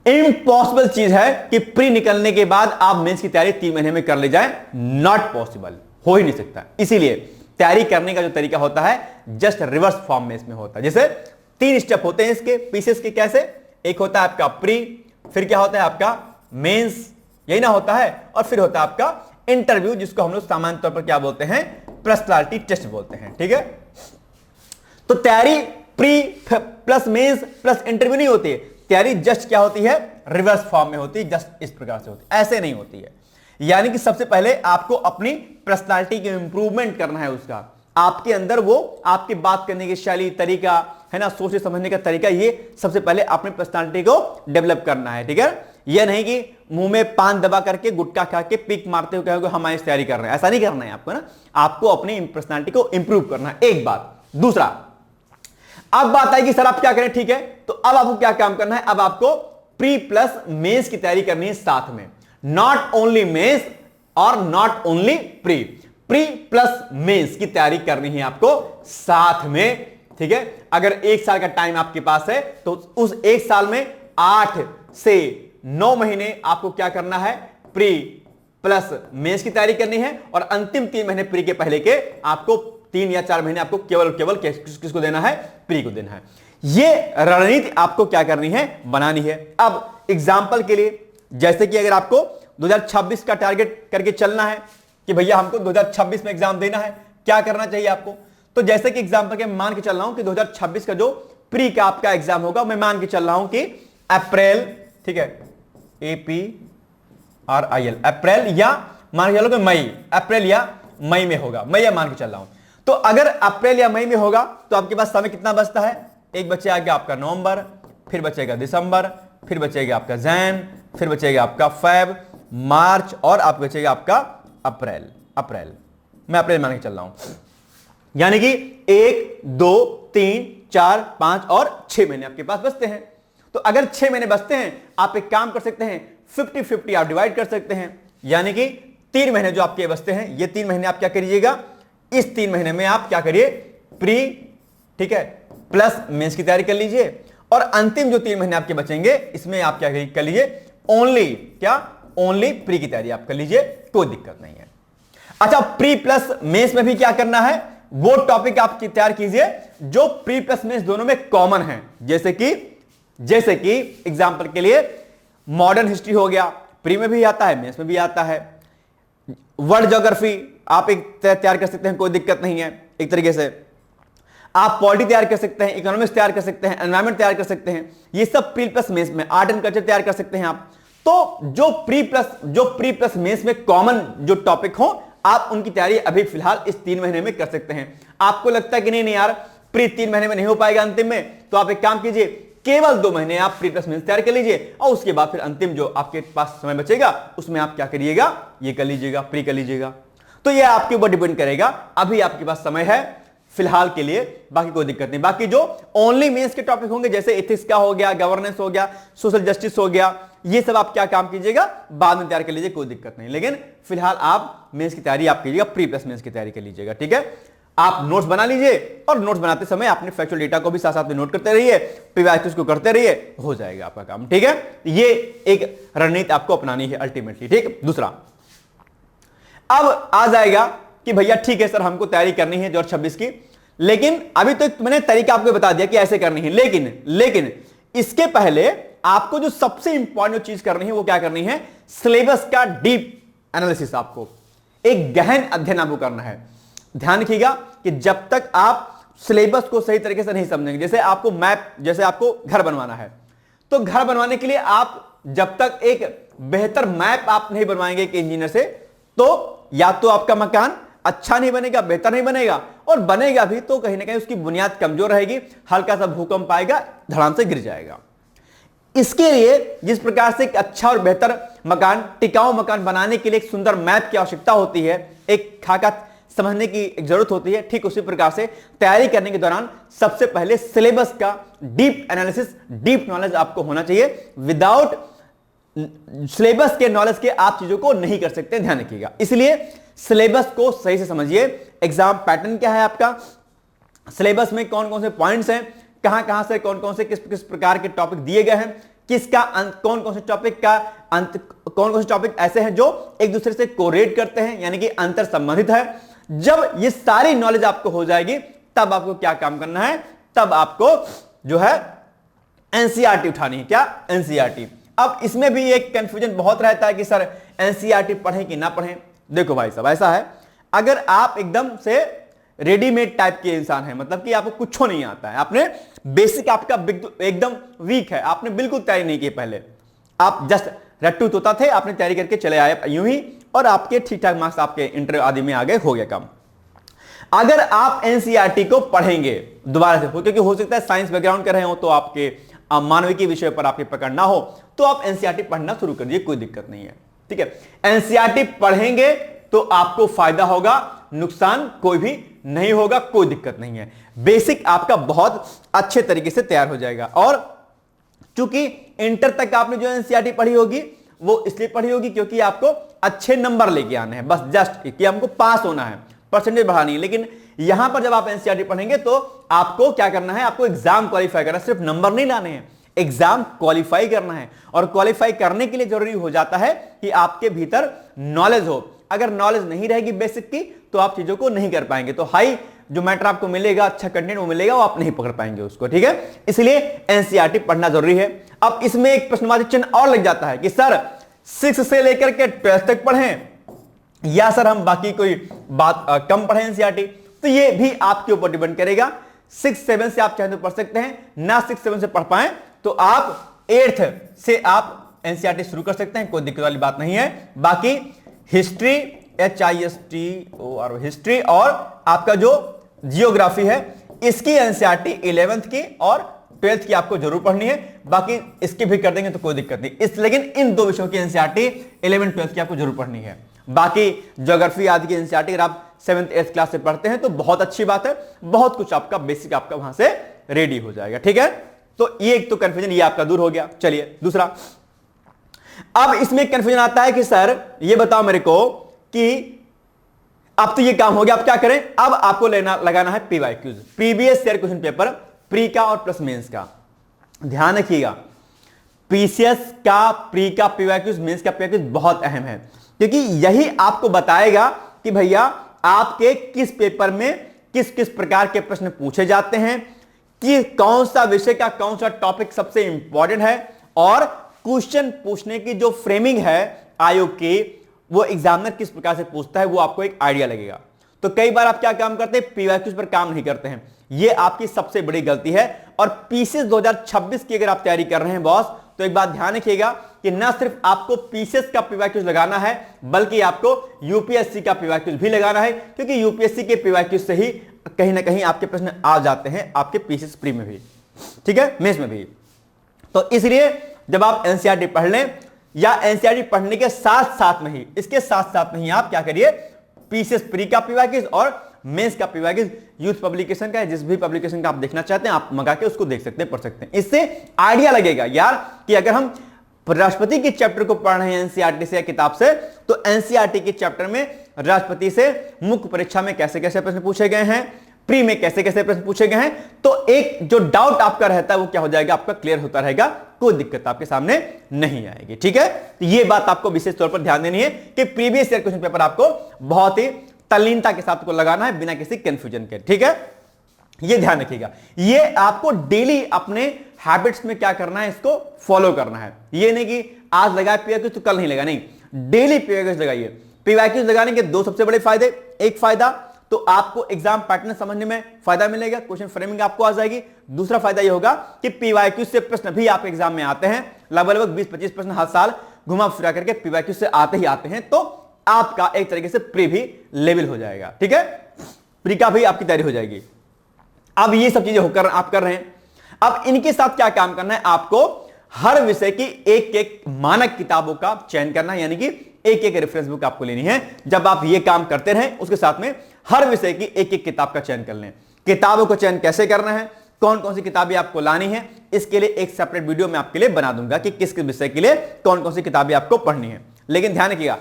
इम्पॉसिबल चीज है कि प्री निकलने के बाद आप मेंस की तैयारी 3 महीने में कर ले जाए। नॉट पॉसिबल, हो ही नहीं सकता। इसीलिए तैयारी करने का जो तरीका होता है जस्ट रिवर्स फॉर्म में इसमें होता है। जैसे 3 स्टेप होते हैं इसके पीसेस के, कैसे, एक होता है आपका प्री, फिर क्या होता है आपका मेंस, यही ना होता है, और फिर होता है आपका इंटरव्यू, जिसको हम लोग सामान्य तौर पर क्या बोलते हैं, पर्सनालिटी टेस्ट बोलते हैं। ठीक है, तो तैयारी pre plus mains plus interview नहीं होती है, तैयारी जस्ट क्या होती है, रिवर्स फॉर्म में होती है, जस्ट इस प्रकार से होती है, ऐसे नहीं होती है। यानी कि सबसे पहले आपको अपनी पर्सनालिटी की इंप्रूवमेंट करना है, उसका आपके अंदर वो आपकी बात करने की शैली, तरीका है ना, सोचने समझने का तरीका, ये सबसे पहले अपनी पर्सनालिटी को डेवलप करना है। ठीक है, ये नहीं कि मुंह में पान दबा करके गुटखा खा के पीक मारते हुए कहोगे हम आज तैयारी कर रहे हैं, ऐसा नहीं करना है आपको ना, आपको अपनी पर्सनालिटी को इंप्रूव करना है, एक बात। दूसरा, अब बात आएगी सर आप क्या करें, ठीक है, तो अब आपको क्या काम करना है, अब आपको प्री प्लस मेंस की तैयारी करनी है साथ में, नॉट ओनली मेंस और not only pre, pre plus mains की तैयारी करनी है आपको साथ में। ठीक है, अगर 1 साल का टाइम आपके पास है तो उस 1 साल में 8 से 9 महीने आपको क्या करना है, प्री प्लस मेंस की तैयारी करनी है, और अंतिम 3 महीने प्री के पहले के आपको 3 या 4 महीने आपको केवल किसको देना है, प्री को देना है। ये रणनीति आपको क्या करनी है, बनानी है। अब एग्जाम्पल के लिए, जैसे कि अगर आपको 2026 का टारगेट करके चलना है कि भैया हमको 2026 में एग्जाम देना है, क्या करना चाहिए आपको, तो जैसे कि एग्जाम्पल के मान के चल रहा हूं कि 2026 का जो प्री का आपका एग्जाम होगा, मैं मान के चल रहा हूं कि अप्रैल, ठीक है, APRIL, अप्रैल या मान के चलो कि मई, अप्रैल या मई में होगा, मैं ये मान के चल रहा हूं। तो अगर अप्रैल या मई में होगा तो आपके पास समय कितना बचता है, एक बचे आगे आपका नवंबर, फिर बचेगा दिसंबर, फिर बचेगा आपका जैन, फिर बचेगा आपका फेब, मार्च, और आप बचेगा आपका अप्रैल, मैं अप्रैल मान के चल रहा हूं। यानी कि 1 2 3 4 5 और 6 महीने आपके पास बचते हैं। तो अगर 6 महीने बचते हैं, आप एक काम कर सकते हैं, 50-50 आप डिवाइड कर सकते हैं, यानी कि 3 महीने जो आपके बचते हैं, ये 3 महीने आप क्या करिएगा, इस 3 महीने में आप क्या करिए, प्री, ठीक है, प्लस मेंस की तैयारी कर लीजिए, और अंतिम जो 3 महीने आपके बचेंगे इसमें आप क्या कर लीजिए, ओनली प्री की तैयारी आप कर लीजिए, कोई दिक्कत नहीं है। अच्छा, प्री प्लस मेंस में भी क्या करना है, वो टॉपिक आप तैयार कीजिए जो प्री प्लस मेंस दोनों में कॉमन है। जैसे कि एग्जांपल के लिए मॉडर्न हिस्ट्री हो गया, प्री में भी आता है, मेंस में भी आता है। वर्ल्ड ज्योग्राफी आप एक तैयार कर सकते हैं, कोई दिक्कत नहीं है। एक तरीके से आप पॉलिटी तैयार कर सकते हैं, इकोनॉमिक्स तैयार कर सकते हैं, एनवायरमेंट तैयार कर सकते हैं, ये सब प्री प्लस मेंस में। आर्ट एंड कल्चर तैयार कर सकते हैं आप। तो जो प्री प्लस मेंस में कॉमन जो टॉपिक हो, आप उनकी तैयारी अभी फिलहाल इस 3 महीने में कर सकते हैं। आपको लगता है कि नहीं यार प्री 3 महीने में नहीं हो पाएगा अंतिम में, तो आप एक काम कीजिए, केवल 2 महीने आप प्री प्लस मेंस तैयार कर लीजिए, और उसके बाद फिर अंतिम जो आपके पास समय बचेगा उसमें आप क्या करिएगा, ये कर लीजिएगा, प्री कर लीजिएगा। तो ये आपके ऊपर डिपेंड करेगा, अभी आपके पास समय है फिलहाल के लिए, बाकी कोई दिक्कत नहीं। बाकी जो ओनली मेंस के टॉपिक होंगे, जैसे एथिक्स का हो गया, गवर्नेंस हो गया, सोशल जस्टिस हो गया, ये सब आप क्या काम कीजिएगा, बाद में तैयार कर लीजिए, कोई दिक्कत नहीं। लेकिन फिलहाल आप मेंस की तैयारी आप कीजिएगा, प्री प्लस मेंस की तैयारी कर लीजिएगा। ठीक है, आप नोट्स बना लीजिए, और नोट्स बनाते समय अपने फैक्चुअल डेटा को भी साथ साथ में नोट करते रहिए, पीवाईक्यूज को करते रहिए, हो जाएगा आपका काम। ठीक है, ये एक रणनीति आपको अपनानी है अल्टीमेटली। ठीक, दूसरा अब आ जाएगा कि भैया ठीक है सर हमको तैयारी करनी है 2026 की, लेकिन अभी तो मैंने तरीका आपको बता दिया कि ऐसे करनी है, लेकिन इसके पहले आपको जो सबसे इंपॉर्टेंट चीज करनी है वो क्या करनी है, सिलेबस का डीप एनालिसिस, आपको एक गहन अध्ययन आपको करना है। ध्यान रखिएगा कि जब तक आप सिलेबस को सही तरीके से नहीं समझेंगे, जैसे आपको मैप, जैसे आपको घर बनवाना है, तो घर बनवाने के लिए आप जब तक एक बेहतर मैप आप नहीं बनवाएंगे एक इंजीनियर से, तो या तो आपका मकान अच्छा नहीं बनेगा, बेहतर नहीं बनेगा, और बनेगा भी तो कहीं ना कहीं उसकी बुनियाद कमजोर रहेगी, हल्का सा भूकंप आएगा, धड़ाम से गिर जाएगा। इसके लिए जिस प्रकार से एक अच्छा और बेहतर मकान, टिकाऊ मकान बनाने के लिए एक सुंदर मैप की आवश्यकता होती है, एक खाका समझने की एक जरूरत होती है, ठीक उसी प्रकार से तैयारी करने के दौरान सबसे पहले सिलेबस का डीप एनालिसिस, डीप नॉलेज आपको होना चाहिए। विदाउट सिलेबस के नॉलेज के आप चीजों को नहीं कर सकते, ध्यान रखिएगा। इसलिए सिलेबस को सही से समझिए। एग्जाम पैटर्न क्या है आपका, सिलेबस में कौन कौन से पॉइंट्स हैं, कहां कहां से कौन कौन से किस किस प्रकार के टॉपिक दिए गए हैं, किसका अंत, कौन कौन से टॉपिक का अंत, कौन कौन से टॉपिक ऐसे हैं जो एक दूसरे से कोरिलेट करते हैं, यानी कि अंतर संबंधित है। जब ये सारी नॉलेज आपको हो जाएगी तब आपको क्या काम करना है, तब आपको जो है एनसीईआरटी उठानी है। क्या? एनसीईआरटी। अब इसमें भी एक कंफ्यूजन बहुत रहता है कि सर एनसीईआरटी पढ़ें कि ना पढ़ें। देखो भाई साहब, ऐसा है, अगर आप एकदम से रेडीमेड टाइप के इंसान हैं, मतलब कि आपको कुछ नहीं आता है, आपने बेसिक आपका एकदम वीक है, आपने बिल्कुल तैयारी नहीं की, पहले आप जस्ट रट्टू तोता थे, आपने तैयारी करके चले आए यूं ही, और आपके ठीक ठाक मार्क्स आपके इंटरव्यू आदि में आ गए, हो गया काम। अगर आप एनसीईआरटी को पढ़ेंगे दोबारा से, क्योंकि हो सकता है साइंस बैकग्राउंड कर रहे हो तो आपके मानविकी विषय पर आपकी पकड़ ना हो, तो आप एनसीईआरटी पढ़ना शुरू कर दीजिए, कोई दिक्कत नहीं है। ठीक है, एनसीईआरटी पढ़ेंगे तो आपको फायदा होगा, नुकसान कोई भी नहीं होगा, कोई दिक्कत नहीं है। बेसिक आपका बहुत अच्छे तरीके से तैयार हो जाएगा। और चूंकि इंटर तक आपने जो एनसीईआरटी पढ़ी होगी वो इसलिए पढ़ी होगी क्योंकि आपको अच्छे नंबर लेके आने हैं, बस जस्ट कि हमको पास होना है, परसेंटेज बढ़ानी है। लेकिन यहां पर जब आप एनसीईआरटी पढ़ेंगे तो आपको क्या करना है, आपको एग्जाम क्वालिफाई करना है, सिर्फ नंबर नहीं लाने हैं, एग्जाम क्वालिफाई करना है। और क्वालिफाई करने के लिए जरूरी हो जाता है कि आपके भीतर नॉलेज हो। अगर नॉलेज नहीं रहेगी बेसिक की तो आप चीजों को नहीं कर पाएंगे, तो हाई जो मैटर आपको मिलेगा, अच्छा कंटेंट वो मिलेगा, वो आप नहीं पकड़ पाएंगे उसको। ठीक है, इसलिए एनसीईआरटी पढ़ना जरूरी है। अब इसमें एक प्रश्नवाची चिन्ह और लग जाता है कि सर 6 से लेकर के 12 तक पढ़ें या सर हम बाकी कोई बात कम पढ़ें एनसीईआरटी, तो ये भी आपके ऊपर डिपेंड करेगा। 6-7 से आप चाहे तो पढ़ सकते हैं, ना 6-7 से पढ़ पाए तो आप 8th से आप एनसीईआरटी शुरू कर सकते हैं, कोई दिक्कत वाली बात नहीं है। बाकी हिस्ट्री, HISTOR हिस्ट्री, और आपका जो जियोग्राफी है इसकी एनसीईआरटी 11th की और 12th की आपको जरूर पढ़नी है। बाकी इसकी भी कर देंगे तो कोई दिक्कत नहीं, लेकिन इन दो विषयों की एनसीईआरटी 11th-12th की आपको जरूर पढ़नी है। बाकी ज्योग्राफी आदि की एनसीईआरटी अगर आप 7th-8th क्लास से पढ़ते हैं तो बहुत अच्छी बात है, बहुत कुछ आपका बेसिक आपका वहां से रेडी हो जाएगा। ठीक है, तो ये एक तो कंफ्यूजन ये आपका दूर हो गया। चलिए दूसरा, अब इसमें कंफ्यूजन आता है कि सर ये बताओ मेरे को कि अब तो ये काम हो गया, अब क्या करें, अब आपको लगाना है PYQs, previous year question paper, pre का और प्लस मेंस का। ध्यान रखिएगा, पीसीएस का, प्री का पीवाईक्यूज, मेंस का पीवाईक्यूज बहुत अहम है, क्योंकि यही आपको बताएगा कि भैया आपके किस पेपर में किस किस प्रकार के प्रश्न पूछे जाते हैं, कि कौन सा विषय का कौन सा टॉपिक सबसे इंपॉर्टेंट है, और क्वेश्चन पूछने की जो फ्रेमिंग है आयोग की, वो एग्जामिनर किस प्रकार से पूछता है, वो आपको एक आइडिया लगेगा। तो कई बार आप क्या काम करते हैं, पीवाईक्यूज पर काम नहीं करते हैं, ये आपकी सबसे बड़ी गलती है। और पीसीएस 2026 की अगर आप तैयारी कर रहे हैं बॉस, तो एक बात ध्यान रखिएगा कि ना सिर्फ आपको पीसीएस का पीवाईक्यूज लगाना है, बल्कि आपको यूपीएससी का पीवाईक्यूज भी लगाना है, क्योंकि यूपीएससी के पीवाईक्यूज से ही कहीं ना कहीं आपके प्रश्न आ जाते हैं, आपके पीसीएस प्री में भी, ठीक है, मेंस में भी। तो इसलिए जब आप एनसीईआरटी पढ़ लें, या एनसीईआरटी पढ़ने के साथ साथ में ही, इसके साथ साथ में ही आप क्या करिए, पीसीएस प्री का पीवाईक्यूज और मेंस का पीवाईक्यूज यूथ पब्लिकेशन का है, जिस भी पब्लिकेशन का आप देखना चाहते हैं आप मंगा के उसको देख सकते हैं, पढ़ सकते हैं। इससे आइडिया लगेगा यार कि अगर हम राष्ट्रपति के चैप्टर को पढ़ रहे हैं एनसीईआरटी से या किताब से, तो एनसीईआरटी के चैप्टर में राष्ट्रपति से मुख्य परीक्षा में कैसे कैसे प्रश्न पूछे गए हैं, प्री में कैसे कैसे प्रश्न पूछे गए हैं, तो एक जो डाउट आपका रहता है वो क्या हो जाएगा, आपका क्लियर होता रहेगा, कोई दिक्कत आपके सामने नहीं आएगी। ठीक है, तो ये बात आपको विशेष तौर पर ध्यान देनी है कि प्रीवियस ईयर क्वेश्चन पेपर आपको बहुत ही तल्लीनता के साथ को लगाना है, बिना किसी कंफ्यूजन के। ठीक है, ये ध्यान रखिएगा, ये आपको डेली अपने हैबिट्स में क्या करना है, इसको फॉलो करना है। ये नहीं कि आज लगाए पीवाईक्यूज तो कल नहीं लगा, नहीं, डेली पीवाईक्यूज लगाइए। पीवाईक्यूज लगाने के दो सबसे बड़े फायदे, एक फायदा तो आपको एग्जाम पैटर्न समझने में फायदा मिलेगा, क्वेश्चन फ्रेमिंग आपको आ जाएगी। दूसरा फायदा यह होगा कि पीवाईक्यूज से प्रश्न भी आप एग्जाम में आते हैं, लगभग 20-25 प्रश्न हर साल घुमा फिरा करके पीवाईक्यूज से आते ही आते हैं, तो आपका एक तरीके से प्री भी लेवल हो जाएगा। ठीक है, प्री का भी आपकी तैयारी हो जाएगी। अब ये सब चीजें होकर आप कर रहे हैं, अब इनके साथ क्या काम करना है, आपको हर विषय की एक एक मानक किताबों का चयन करना है, यानी कि एक एक रेफरेंस बुक आपको लेनी है। जब आप ये काम करते रहें, उसके साथ में हर विषय की एक एक किताब का चयन कर लें। किताबों का चयन कैसे करना है, कौन कौन सी किताबें आपको लानी है, इसके लिए एक सेपरेट वीडियो मैं आपके लिए बना दूंगा कि किस किस विषय के लिए कौन कौन सी किताबें आपको पढ़नी है। लेकिन ध्यान रखिएगा,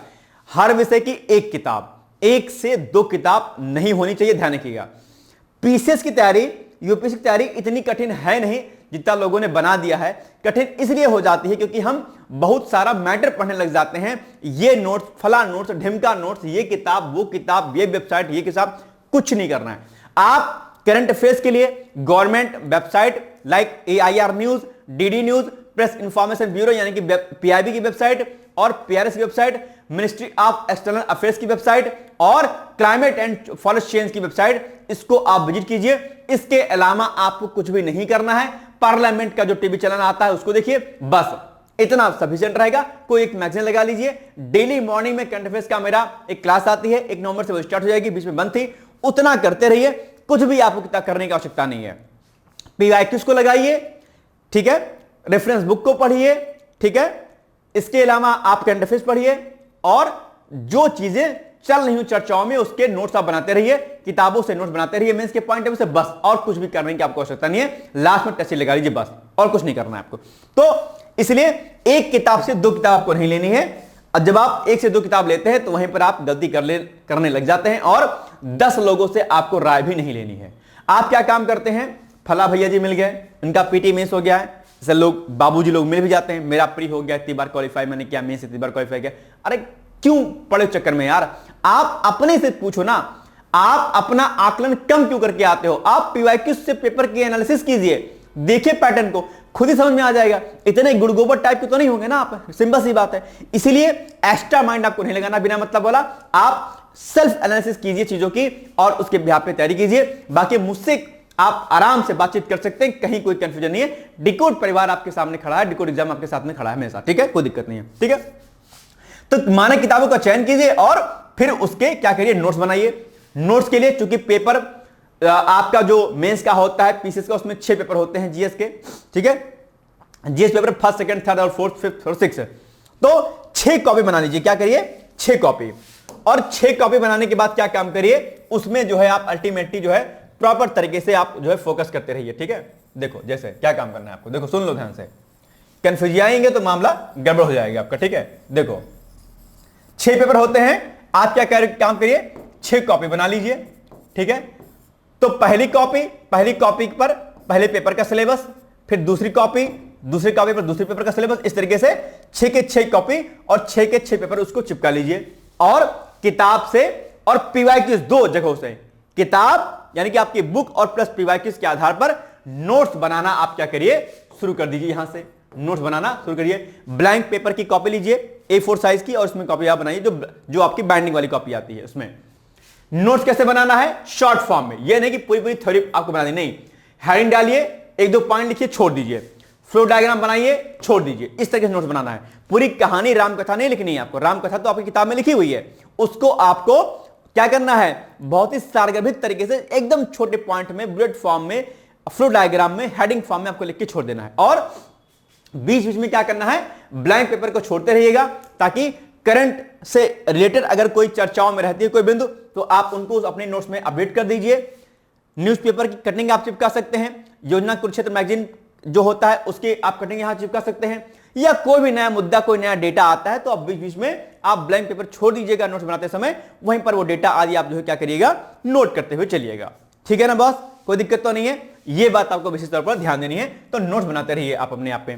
हर विषय की एक किताब, 1 से 2 किताब नहीं होनी चाहिए। ध्यान रखिएगा, पीसीएस की तैयारी, यूपीएससी की तैयारी इतनी कठिन है नहीं जितना लोगों ने बना दिया है। कठिन इसलिए हो जाती है क्योंकि हम बहुत सारा मैटर पढ़ने लग जाते हैं। ये नोट्स, फला नोट्स, ढिमका नोट्स, ये किताब, वो किताब, ये वेबसाइट, ये किताब, कुछ नहीं करना है। आप करंट अफेयर्स के लिए government website like AIR news, DD news, press information bureau यानी कि PIB की वेबसाइट और PRS की website, ministry of external affairs की वेबसाइट और क्लाइमेट एंड फॉरेस्ट चेंज की वेबसाइट, इसको आप विजिट कीजिए। इसके अलावा आपको कुछ भी नहीं करना है। पार्लियामेंट का जो टीवी चैनल आता है उसको देखिए, बस इतना सफिशिएंट रहेगा। कोई एक मैगजीन लगा लीजिए। डेली मॉर्निंग में करंट अफेयर्स का मेरा एक क्लास आती है, 1 नवंबर से वो स्टार्ट हो जाएगी, बीच में बंद थी। उतना करते रहिए, कुछ भी आपको किताब करने की आवश्यकता नहीं है। PYQs को लगाइए, ठीक है, रेफरेंस बुक को पढ़िए, ठीक है। इसके अलावा आप करंट अफेयर्स पढ़िए और जो चीजें चल रही हूं चर्चाओं में उसके नोट्स आप बनाते रहिए, किताबों से नोट्स बनाते रहिए मेंस के पॉइंट ऑफ व्यू से, बस। और कुछ भी करने की आपको आवश्यकता नहीं है। लास्ट में टेस्ट लगा लीजिए, बस, और कुछ नहीं करना है आपको। तो इसलिए एक किताब से 2 किताब आपको नहीं लेनी है। और जब आप 1 से 2 किताब लेते हैं तो वहीं पर आप गलती करने लग जाते हैं और 10 लोगों से आपको राय भी नहीं लेनी है। आप क्या काम करते हैं, फला भैया जी मिल गए, उनका PT मेंस हो गया है, जैसे लोग बाबूजी लोग मिल भी जाते हैं, मेरा प्री हो गया, इतनी बार क्वालिफाई मैंने किया, मेंस इतनी बार क्वालिफाई किया। अरे क्यों पड़े चक्कर में यार, आप अपने से पूछो ना, आप अपना आकलन कम क्यों करके आते हो। आप PYQ से पेपर की एनालिसिस कीजिए, देखिए पैटर्न को, खुद ही समझ में आ जाएगा। इतने गुड़गोबर टाइप के तो नहीं होंगे ना आप, सिंपल सी बात है। इसीलिए एक्स्ट्रा माइंड आपको नहीं लगाना बिना मतलब बोला। आप सेल्फ एनालिसिस कीजिए चीजों की और उसके बिहाफ पे तैयारी कीजिए। बाकी मुझसे आप आराम से बातचीत कर सकते हैं, कहीं कोई कंफ्यूजन नहीं है। डिकोड परिवार आपके सामने खड़ा है, डिकोड एग्जाम आपके साथ में खड़ा है हमेशा, ठीक है, कोई दिक्कत नहीं है, ठीक है। तो मानक किताबों का चयन कीजिए और फिर उसके क्या करिए, नोट्स बनाइए। नोट्स के लिए चूंकि पेपर आपका जो मेंस का होता है, पीसीएस का, उसमें 6 पेपर होते हैं जीएस के, ठीक है। GS paper 1st, 2nd, 3rd और 4th, 5th और 6th। तो 6 कॉपी बना लीजिए। क्या करिए, 6 कॉपी। और 6 कॉपी बनाने के बाद क्या काम करिए, उसमें जो है आप अल्टीमेटली जो है प्रॉपर तरीके से आप जो है फोकस करते रहिए, ठीक है। देखो जैसे क्या काम करना है आपको, देखो सुन लो ध्यान से, कंफ्यूज आएंगे तो मामला गड़बड़ हो जाएगा आपका, ठीक है। देखो 6 पेपर होते हैं, आप क्या काम करिए, 6 कॉपी बना लीजिए, ठीक है। तो पहली कॉपी पर पहले पेपर का सिलेबस, फिर दूसरी कॉपी पर दूसरे पेपर का सिलेबस, इस तरीके से 6 के 6 कॉपी और 6 के 6 पेपर उसको चिपका लीजिए। और किताब से और PYQs 2 जगहों से, किताब यानी कि आपकी बुक और प्लस PYQs के आधार पर नोट्स बनाना आप क्या करिए, शुरू कर दीजिए। यहां से नोट्स बनाना शुरू करिए। ब्लैंक पेपर की कॉपी लीजिए A4 साइज की और उसमें कॉपी आप बनाइए, जो आपकी बाइंडिंग वाली कॉपी आती है। उसमें नोट्स कैसे बनाना है, शॉर्ट फॉर्म में, ये नहीं कि पूरी थ्योरी आपको बनानी, नहीं। हेडिंग डालिए, 1-2 पॉइंट लिखिए, छोड़ दीजिए, फ्लो डायग्राम बनाइए, छोड़ दीजिए। इस तरह से नोट्स बनाना है। पूरी कहानी रामकथा नहीं लिखनी है आपको, रामकथा तो आपकी किताब में लिखी हुई है, उसको आपको क्या करना है, बहुत ही सारगर्भित तरीके से एकदम छोटे पॉइंट में, बुलेट फॉर्म में, फ्लो डायग्राम में, हेडिंग फॉर्म में आपको लिख के छोड़ देना है। और बीच बीच में क्या करना है, ब्लैंक पेपर को छोड़ते रहिएगा, ताकि करंट से रिलेटेड अगर कोई चर्चाओं में रहती है कोई बिंदु, तो आप उनको अपने नोट्स में अपडेट कर दीजिए। न्यूज़पेपर की कटिंग आप चिपका सकते हैं, योजना कुरुक्षेत्र मैगजीन जो होता है उसकी आप कटिंग यहां चिपका सकते हैं, या कोई भी नया मुद्दा, कोई नया डेटा आता है तो आप बीच बीच में आप ब्लैंक पेपर छोड़ दीजिएगा नोट्स बनाते समय, वहीं पर वो डेटा आदि आप जो है क्या करिएगा, नोट करते हुए चलिएगा, ठीक है ना बॉस, कोई दिक्कत तो नहीं है। ये बात आपको विशेष तौर पर ध्यान देनी है। तो नोट्स बनाते रहिए आप अपने आप पे,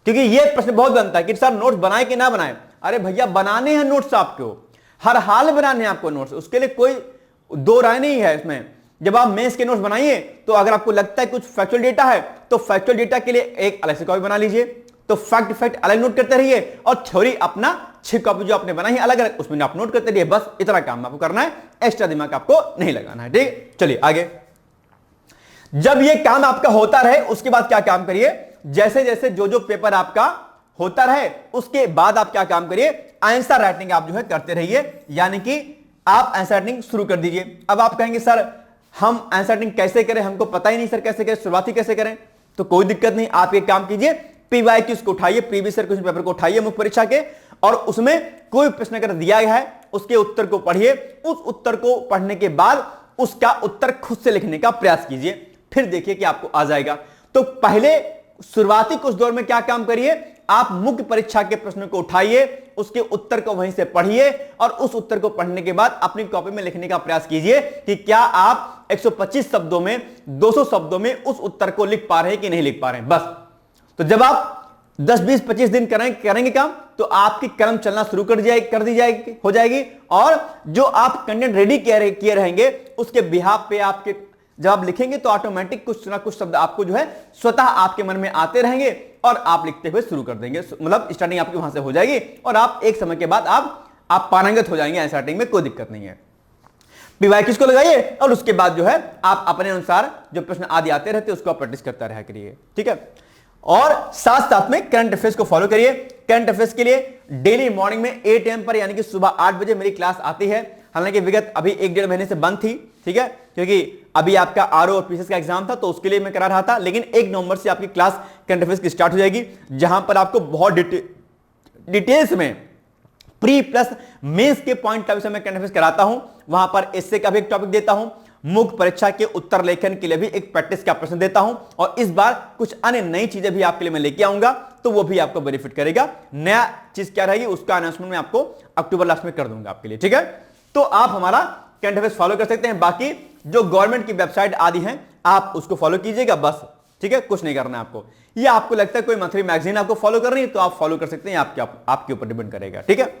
क्योंकि ये प्रश्न बहुत बनता है कि सर नोट्स बनाए कि ना बनाए। अरे भैया बनाने हैं नोट्स, आपको हर हाल में बनाने हैं आपको नोट्स, उसके लिए कोई दो राय नहीं है इसमें। जब आप मेंस के नोट्स बनाइए तो अगर आपको लगता है कुछ फैक्चुअल डेटा है तो फैक्चुअल डेटा के लिए एक अलग से कॉपी बना लीजिए, तो फैक्ट अलग नोट करते रहिए, और थ्योरी अपना 6 कॉपी जो आपने बनाई है अलग अलग उसमें आप नोट करते रहिए। बस इतना काम आपको करना है, एक्स्ट्रा दिमाग आपको नहीं लगाना है, ठीक। चलिए आगे। जब ये काम आपका होता रहे उसके बाद क्या काम करिए, जैसे जैसे जो पेपर आपका होता रहे उसके बाद आप क्या काम करिए, आंसर राइटिंग आप जो है करते रहिए, यानी कि आप आंसर राइटिंग शुरू कर दीजिए। अब आप कहेंगे सर हम आंसर राइटिंग कैसे करें, हमको पता ही नहीं सर कैसे करें, शुरुआत ही कैसे करें। तो कोई दिक्कत नहीं, आप एक काम कीजिए, PYQs को उठाइए, प्रीवियस ईयर क्वेश्चन पेपर को उठाइए मुख्य परीक्षा के, और उसमें कोई प्रश्न अगर दिया गया है उसके उत्तर को पढ़िए, उस उत्तर को पढ़ने के बाद उसका उत्तर खुद से लिखने का प्रयास कीजिए, फिर देखिए कि आपको आ जाएगा। तो पहले शुरुआती कुछ दौर में क्या काम करिए, आप मुख्य परीक्षा के प्रश्नों को उठाइए, उसके उत्तर को वहीं से पढ़िए और उस उत्तर को पढ़ने के बाद अपनी कॉपी में लिखने का प्रयास कीजिए कि क्या आप 125 शब्दों में 200 शब्दों में उस उत्तर को लिख पा रहे हैं कि नहीं लिख पा रहे हैं। बस तो जब आप 10, 20, 25 दिन करेंगे काम, तो आपकी कलम चलना शुरू कर दी जाएगी हो जाएगी, और जो आप कंटेंट रेडी किए रहेंगे उसके बिहाफ पे आपके जब आप लिखेंगे तो ऑटोमेटिक कुछ ना कुछ शब्द आपको जो है स्वतः आपके मन में आते रहेंगे और आप लिखते हुए शुरू कर देंगे। मतलब स्टार्टिंग आपकी वहां से हो जाएगी और आप एक समय के बाद आप पारंगत हो जाएंगे स्टार्टिंग में, कोई दिक्कत नहीं है। पीवाईक्यूज को लगाइए और उसके बाद जो है आप अपने अनुसार जो प्रश्न आदि आते रहते उसको आप प्रैक्टिस करता रहा करिए, ठीक है। और साथ साथ में करंट अफेयर्स को फॉलो करिए। करंट अफेयर्स के लिए डेली मॉर्निंग में 8 AM पर यानी कि सुबह 8 बजे मेरी क्लास आती है। हालांकि विगत अभी 1-1.5 महीने से बंद थी, ठीक है, क्योंकि अभी आपका आरओ और पीसीएस का एग्जाम था तो उसके लिए मैं करा रहा था, लेकिन 1 नवंबर से आपकी क्लास करंट अफेयर्स की स्टार्ट हो जाएगी, जहां पर आपको बहुत डिटेल्स में प्री प्लस मेंस के पॉइंट ऑफ व्यू से मैं करंट अफेयर्स कराता हूं। वहां पर एसए का भी एक टॉपिक देता हूं, मुख्य परीक्षा के उत्तर लेखन के लिए भी एक प्रैक्टिस का प्रश्न देता हूं, और इस बार कुछ अन्य नई चीजें भी आपके लिए मैं लेके आऊंगा, तो वो भी आपको बेनिफिट करेगा। नया चीज क्या रहेगी उसका अनाउंसमेंट मैं आपको अक्टूबर लास्ट में कर दूंगा आपके लिए, ठीक है। तो आप हमारा करंट अफेयर्स फॉलो कर सकते हैं। बाकी जो गवर्नमेंट की वेबसाइट आदि हैं आप उसको फॉलो कीजिएगा बस, ठीक है, कुछ नहीं करना है आपको। या आपको लगता है कोई मंथली मैगजीन आपको फॉलो करनी है तो आप फॉलो कर सकते हैं, आपके ऊपर डिपेंड करेगा, ठीक है।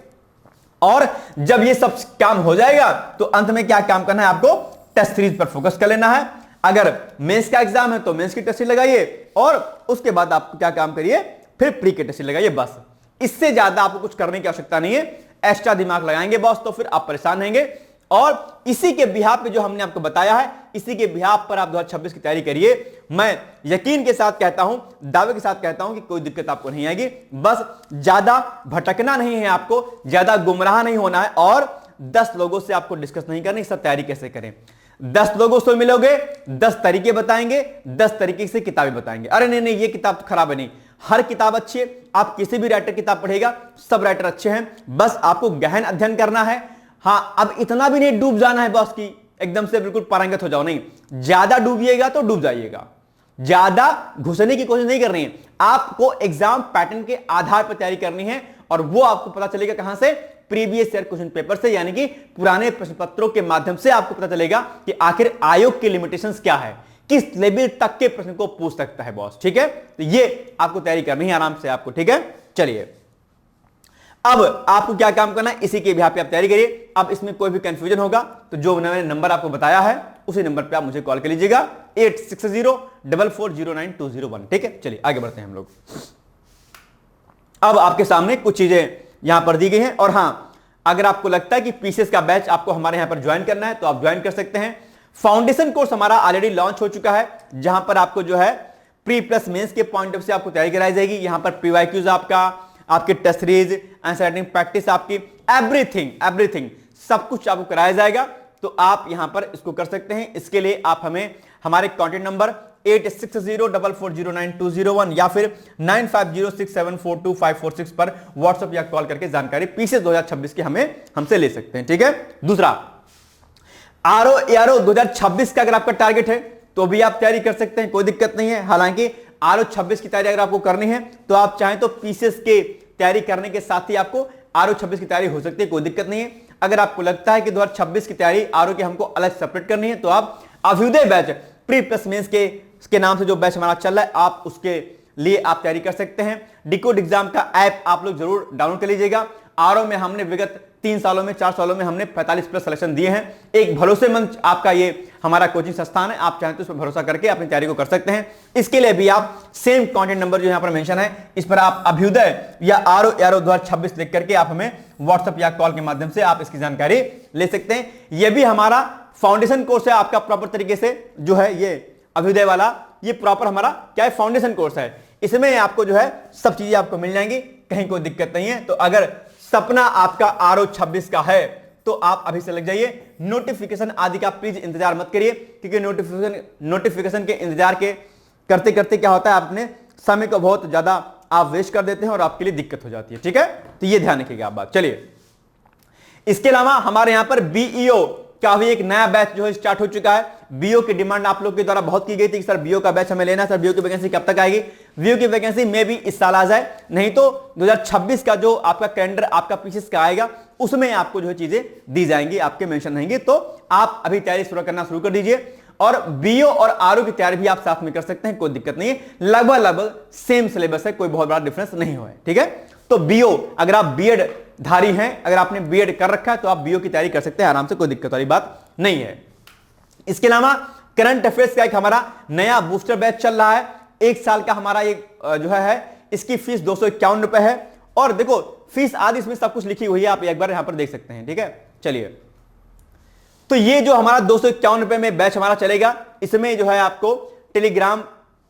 और जब ये सब काम हो जाएगा तो अंत में क्या काम करना है, आपको टेस्ट सीरीज पर फोकस कर लेना है। अगर मेंस का एग्जाम है तो मेंस की टेस्ट सीरीज लगाइए और उसके बाद आप क्या काम करिए, फिर प्री की टेस्ट सीरीज लगाइए, बस। इससे ज्यादा आपको कुछ करने की आवश्यकता नहीं है। एक्स्ट्रा दिमाग लगाएंगे बॉस तो फिर आप परेशान रहेंगे। और इसी के बिहाफ पे जो हमने आपको बताया है, इसी के बिहाफ पर आप 2026 की तैयारी करिए। मैं यकीन के साथ कहता हूं, दावे के साथ कहता हूं कि कोई दिक्कत आपको नहीं आएगी। बस ज्यादा भटकना नहीं है, आपको ज्यादा गुमराह नहीं होना है, और 10 लोगों से आपको डिस्कस नहीं करनी सब तैयारी कैसे करें। 10 लोगों से मिलोगे, 10 तरीके बताएंगे, 10 तरीके से किताबें बताएंगे। अरे नहीं नहीं ये किताब तो खराब है, नहीं, हर किताब अच्छी है। आप किसी भी राइटर किताब पढ़ेगा, सब राइटर अच्छे हैं, बस आपको गहन अध्ययन करना है। हाँ, अब इतना भी नहीं डूब जाना है बॉस की एकदम से बिल्कुल पारंगत हो जाओ, नहीं, ज्यादा डूबिएगा तो डूब जाइएगा। ज्यादा घुसने की कोशिश नहीं करनी है, आपको एग्जाम पैटर्न के आधार पर तैयारी करनी है, और वो आपको पता चलेगा कहां से, प्रीवियस ईयर क्वेश्चन पेपर से, यानी कि पुराने प्रश्न पत्रों के माध्यम से आपको पता चलेगा कि आखिर आयोग की लिमिटेशंस क्या है, किस लेवल तक के प्रश्न को पूछ सकता है बॉस, ठीक है। तो ये आपको तैयारी करनी है आराम से आपको, ठीक है। चलिए अब आपको क्या काम करना है, इसी के भी आप तैयारी करिए। अब इसमें कोई भी कंफ्यूजन होगा तो जो मैंने नंबर आपको बताया है उसी नंबर पे आप मुझे कॉल कर लीजिएगा, 8604409201, ठीक है। चलिए आगे बढ़ते हैं हम लोग। अब आपके सामने कुछ चीजें यहां पर दी गई हैं, और हां, अगर आपको लगता है कि पीसीएस का बैच आपको हमारे यहां पर ज्वाइन करना है तो आप ज्वाइन कर सकते हैं। फाउंडेशन कोर्स हमारा ऑलरेडी लॉन्च हो चुका है, जहां पर आपको जो है प्री प्लस मेंस के पॉइंट ऑफ से आपको तैयारी कराई जाएगी। यहां पर पीवाईक्यूज आपके test series, answer writing practice, आपकी एवरीथिंग सब कुछ आपको कराया जाएगा। तो आप यहां पर इसको कर सकते हैं। इसके लिए आप हमें हमारे कॉन्टैक्ट नंबर 8604409201 या फिर 9506742546 पर व्हाट्सएप या कॉल करके जानकारी पीसीएस 2026 की हमसे ले सकते हैं, ठीक है। दूसरा, आरओ एआरओ 2026 का अगर आपका टारगेट है तो भी आप तैयारी कर सकते हैं, कोई दिक्कत नहीं है। हालांकि आरओ 26 की तैयारी अगर आपको करनी है तो आप चाहें तो पीसीएस के तैयारी करने के साथ ही आपको आरओ 26 की तैयारी हो सकती है, कोई दिक्कत नहीं है। अगर आपको लगता है कि 2026 की तैयारी आरओ की हमको अलग सेपरेट करनी है तो आप Abhyudaya batch pre plus mains के नाम से जो बैच हमारा चल रहा है, आप उसके लिए आप तैयारी कर सकते हैं। डिकोड एग्जाम का ऐप आप लोग जरूर डाउनलोड कर लीजिएगा। आरओ में हमने विगत 3 सालों में 4 सालों में हमने 45 प्लस सिलेक्शन दिए हैं। एक भरोसेमंद आपका ये हमारा कोचिंग संस्थान है, आप चाहें तो उस पर भरोसा करके अपनी तैयारी को कर सकते हैं। इसके लिए भी आप सेम कॉन्टेक्ट नंबर जो यहां पर मेंशन है, इस पर आप अभ्युदय या आरओ एआरओ 2026 लिख करके आप हमें व्हाट्सएप या कॉल के माध्यम से आप इसकी जानकारी ले सकते हैं। यह भी हमारा फाउंडेशन कोर्स है आपका प्रॉपर तरीके से, जो है ये अभ्युदय वाला, ये प्रॉपर हमारा क्या है, फाउंडेशन कोर्स है। इसमें आपको जो है सब चीजें आपको मिल जाएंगी, कहीं कोई दिक्कत नहीं है। तो अगर सपना आपका आरओ 26 का है तो आप अभी से लग जाइए। नोटिफिकेशन आदि का प्लीज इंतजार मत करिए, क्योंकि नोटिफिकेशन के इंतजार के करते करते क्या होता है, आपने समय को बहुत ज्यादा आप वेस्ट कर देते हैं और आपके लिए दिक्कत हो जाती है। ठीक है, तो ये ध्यान रखिएगा आप बात। चलिए, इसके अलावा हमारे यहां पर बीईओ का भी एक नया बैच जो है स्टार्ट हो चुका है। बीओ की डिमांड आप लोग के द्वारा बहुत की गई थी कि सर बीओ का बैच हमें लेना है, सर बीओ की वैकेंसी कब तक आएगी। बीओ की वैकेंसी में भी इस साल आ जाए, नहीं तो 2026 का जो आपका कैलेंडर आपका पीसीएस का आएगा उसमें आपको जो है चीजें दी जाएंगी, आपके मेंशन रहेंगे। तो आप अभी तैयारी शुरू करना शुरू कर दीजिए। और बीओ और आरओ की तैयारी भी आप साथ में कर सकते हैं, कोई दिक्कत नहीं है। लगभग सेम सिलेबस है, कोई बहुत बड़ा डिफरेंस नहीं हुआ है। ठीक है, तो बीओ अगर आप बीएड धारी हैं, अगर आपने बीएड कर रखा है तो आप बीओ की तैयारी कर सकते हैं आराम से, कोई दिक्कत वाली बात नहीं है। इसके अलावा करंट अफेयर्स का एक हमारा नया बूस्टर बैच चल रहा है। एक साल का हमारा एक जो है इसकी फीस 251 रुपए है। और देखो फीस आदि इसमें सब कुछ लिखी हुई है, आप एक बार यहां पर देख सकते हैं। ठीक है, चलिए, तो ये जो हमारा 251 रुपए में बैच हमारा चलेगा, इसमें जो है आपको टेलीग्राम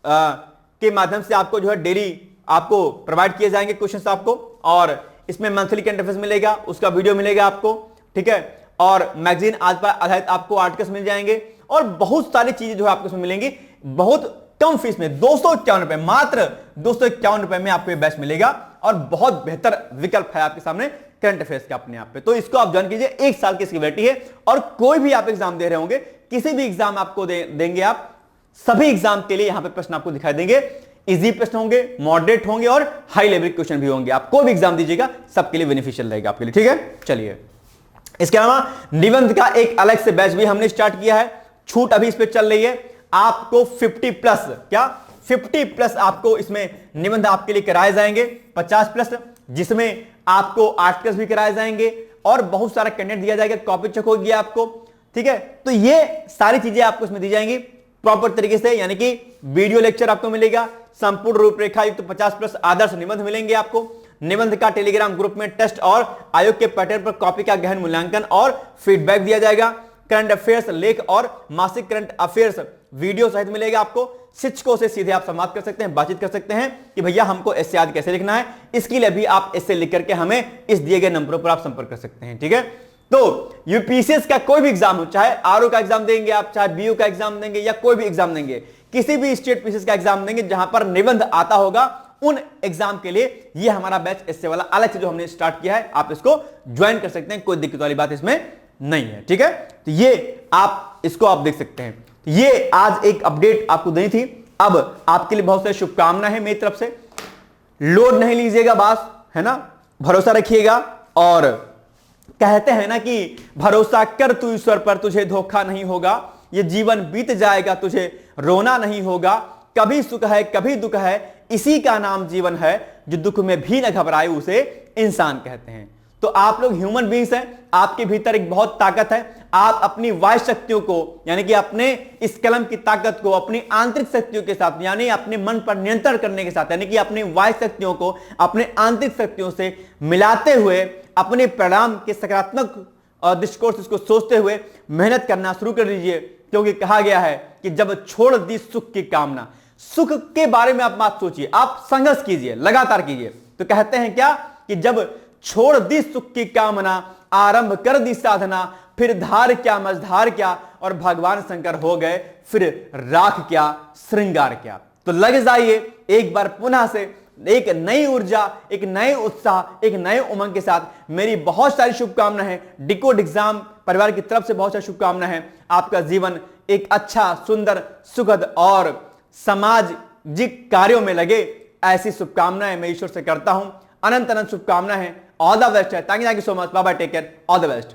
के माध्यम से आपको जो है डेली आपको प्रोवाइड किए जाएंगे क्वेश्चंस आपको, और इसमें मंथली करंट अफेयर्स मिलेगा, उसका वीडियो मिलेगा आपको। ठीक है, और मैगजीन आज पर आधारित आपको आर्टिकल्स मिल जाएंगे और बहुत सारी चीजें जो है आपको इसमें मिलेंगी बहुत कम फीस में। 251 रुपए, मात्र 251 रुपए में आपको ये बैच मिलेगा और बहुत बेहतर विकल्प है आपके सामने करंट अफेयर्स का अपने आप पे। तो इसको आप ज्वाइन कीजिए, एक साल की इसकी वैलिडिटी है। और कोई भी आप एग्जाम दे रहे होंगे, किसी भी एग्जाम आपको देंगे आप, सभी एग्जाम के लिए यहां पे प्रश्न आपको दिखाई देंगे। इजी प्रश्न होंगे, मॉडरेट होंगे और हाई लेवल क्वेश्चन भी होंगे। आप कोई भी एग्जाम दीजिएगा सबके लिए बेनिफिशियल रहेगा आपके लिए। ठीक है, चलिए, इसके अलावा निबंध का एक अलग से बैच भी हमने स्टार्ट किया है। छूट अभी इस पे चल रही है, आपको 50 प्लस आपको इसमें निबंध आपके लिए कराए जाएंगे, 50 प्लस, जिसमें आपको आर्टिकल्स भी कराए जाएंगे और बहुत सारा कंटेंट दिया जाएगा, कॉपी चेक होगी आपको। ठीक है, तो ये सारी चीजें आपको इसमें दी जाएंगी प्रॉपर तरीके से, यानी कि वीडियो लेक्चर आपको मिलेगा, संपूर्ण रूपरेखा युक्त 50 प्लस आदर्श निबंध मिलेंगे आपको। निबंध का टेलीग्राम ग्रुप में टेस्ट और आयोग के पैटर्न पर कॉपी का गहन मूल्यांकन और फीडबैक दिया जाएगा। करंट अफेयर्स लेख और मासिक करंट अफेयर्स वीडियो सहित मिलेगा आपको। शिक्षकों से सीधे आप संवाद कर सकते हैं, बातचीत कर सकते हैं कि भैया हमको ऐसे याद कैसे लिखना है। इसके लिए भी आप ऐसे लिख करके हमें इस दिए गए नंबरों पर आप संपर्क कर सकते हैं। ठीक है, तो यूपीसीएस का कोई भी एग्जाम हो, चाहे आरओ का एग्जाम देंगे आप, चाहे बीयू का एग्जाम देंगे या कोई भी एग्जाम देंगे, किसी भी स्टेट पीसीएस का एग्जाम देंगे जहां पर निबंध आता होगा, उन एग्जाम के लिए ये हमारा बैच इससे वाला अलग से जो हमने स्टार्ट किया है, आप इसको ज्वाइन कर सकते हैं, कोई दिक्कत वाली बात इसमें नहीं है। ठीक है, तो ये आप इसको आप देख सकते हैं। तो ये आज एक अपडेट आपको देनी थी। अब आपके लिए बहुत सारी शुभकामनाएं हैं मेरी तरफ से। लोड नहीं लीजिएगा, बस है ना, भरोसा रखिएगा। और कहते हैं ना कि भरोसा कर तू ईश्वर पर, तुझे धोखा नहीं होगा, ये जीवन बीत जाएगा, तुझे रोना नहीं होगा, कभी सुख है कभी दुख है, इसी का नाम जीवन है, जो दुख में भी न घबराए उसे इंसान कहते हैं। तो आप लोग ह्यूमन बीइंग्स हैं, आपके भीतर एक बहुत ताकत है। आप अपनी वाय शक्तियों को, यानी कि अपने इस कलम की ताकत को अपनी आंतरिक शक्तियों के साथ, यानी अपने मन पर नियंत्रण करने के साथ, यानी कि अपनी वाय शक्तियों को अपने आंतरिक शक्तियों से मिलाते हुए अपने परिणाम के सकारात्मक दृष्टिकोण से इसको सोचते हुए मेहनत करना शुरू कर दीजिए। क्योंकि कहा गया है कि जब छोड़ दी सुख की कामना, सुख के बारे में आप मत सोचिए, आप संघर्ष कीजिए, लगातार कीजिए। तो कहते हैं क्या कि जब छोड़ दी सुख की कामना, आरंभ कर दी साधना, फिर धार क्या मझधार क्या, और भगवान शंकर हो गए फिर राख क्या श्रृंगार क्या। तो लग जाइए एक बार पुनः से एक नई ऊर्जा, एक नए उत्साह, एक नए उमंग के साथ। मेरी बहुत सारी शुभकामनाएं हैं, डिकोड एग्जाम परिवार की तरफ से बहुत सारी शुभकामनाएं हैं। आपका जीवन एक अच्छा, सुंदर, सुखद और सामाजिक कार्यों में लगे, ऐसी शुभकामनाएं मैं ईश्वर से करता हूं। अनंत अनंत शुभकामनाएं हैं। ऑल द बेस्ट है। Thank you so much. Bye bye, take care, all the best.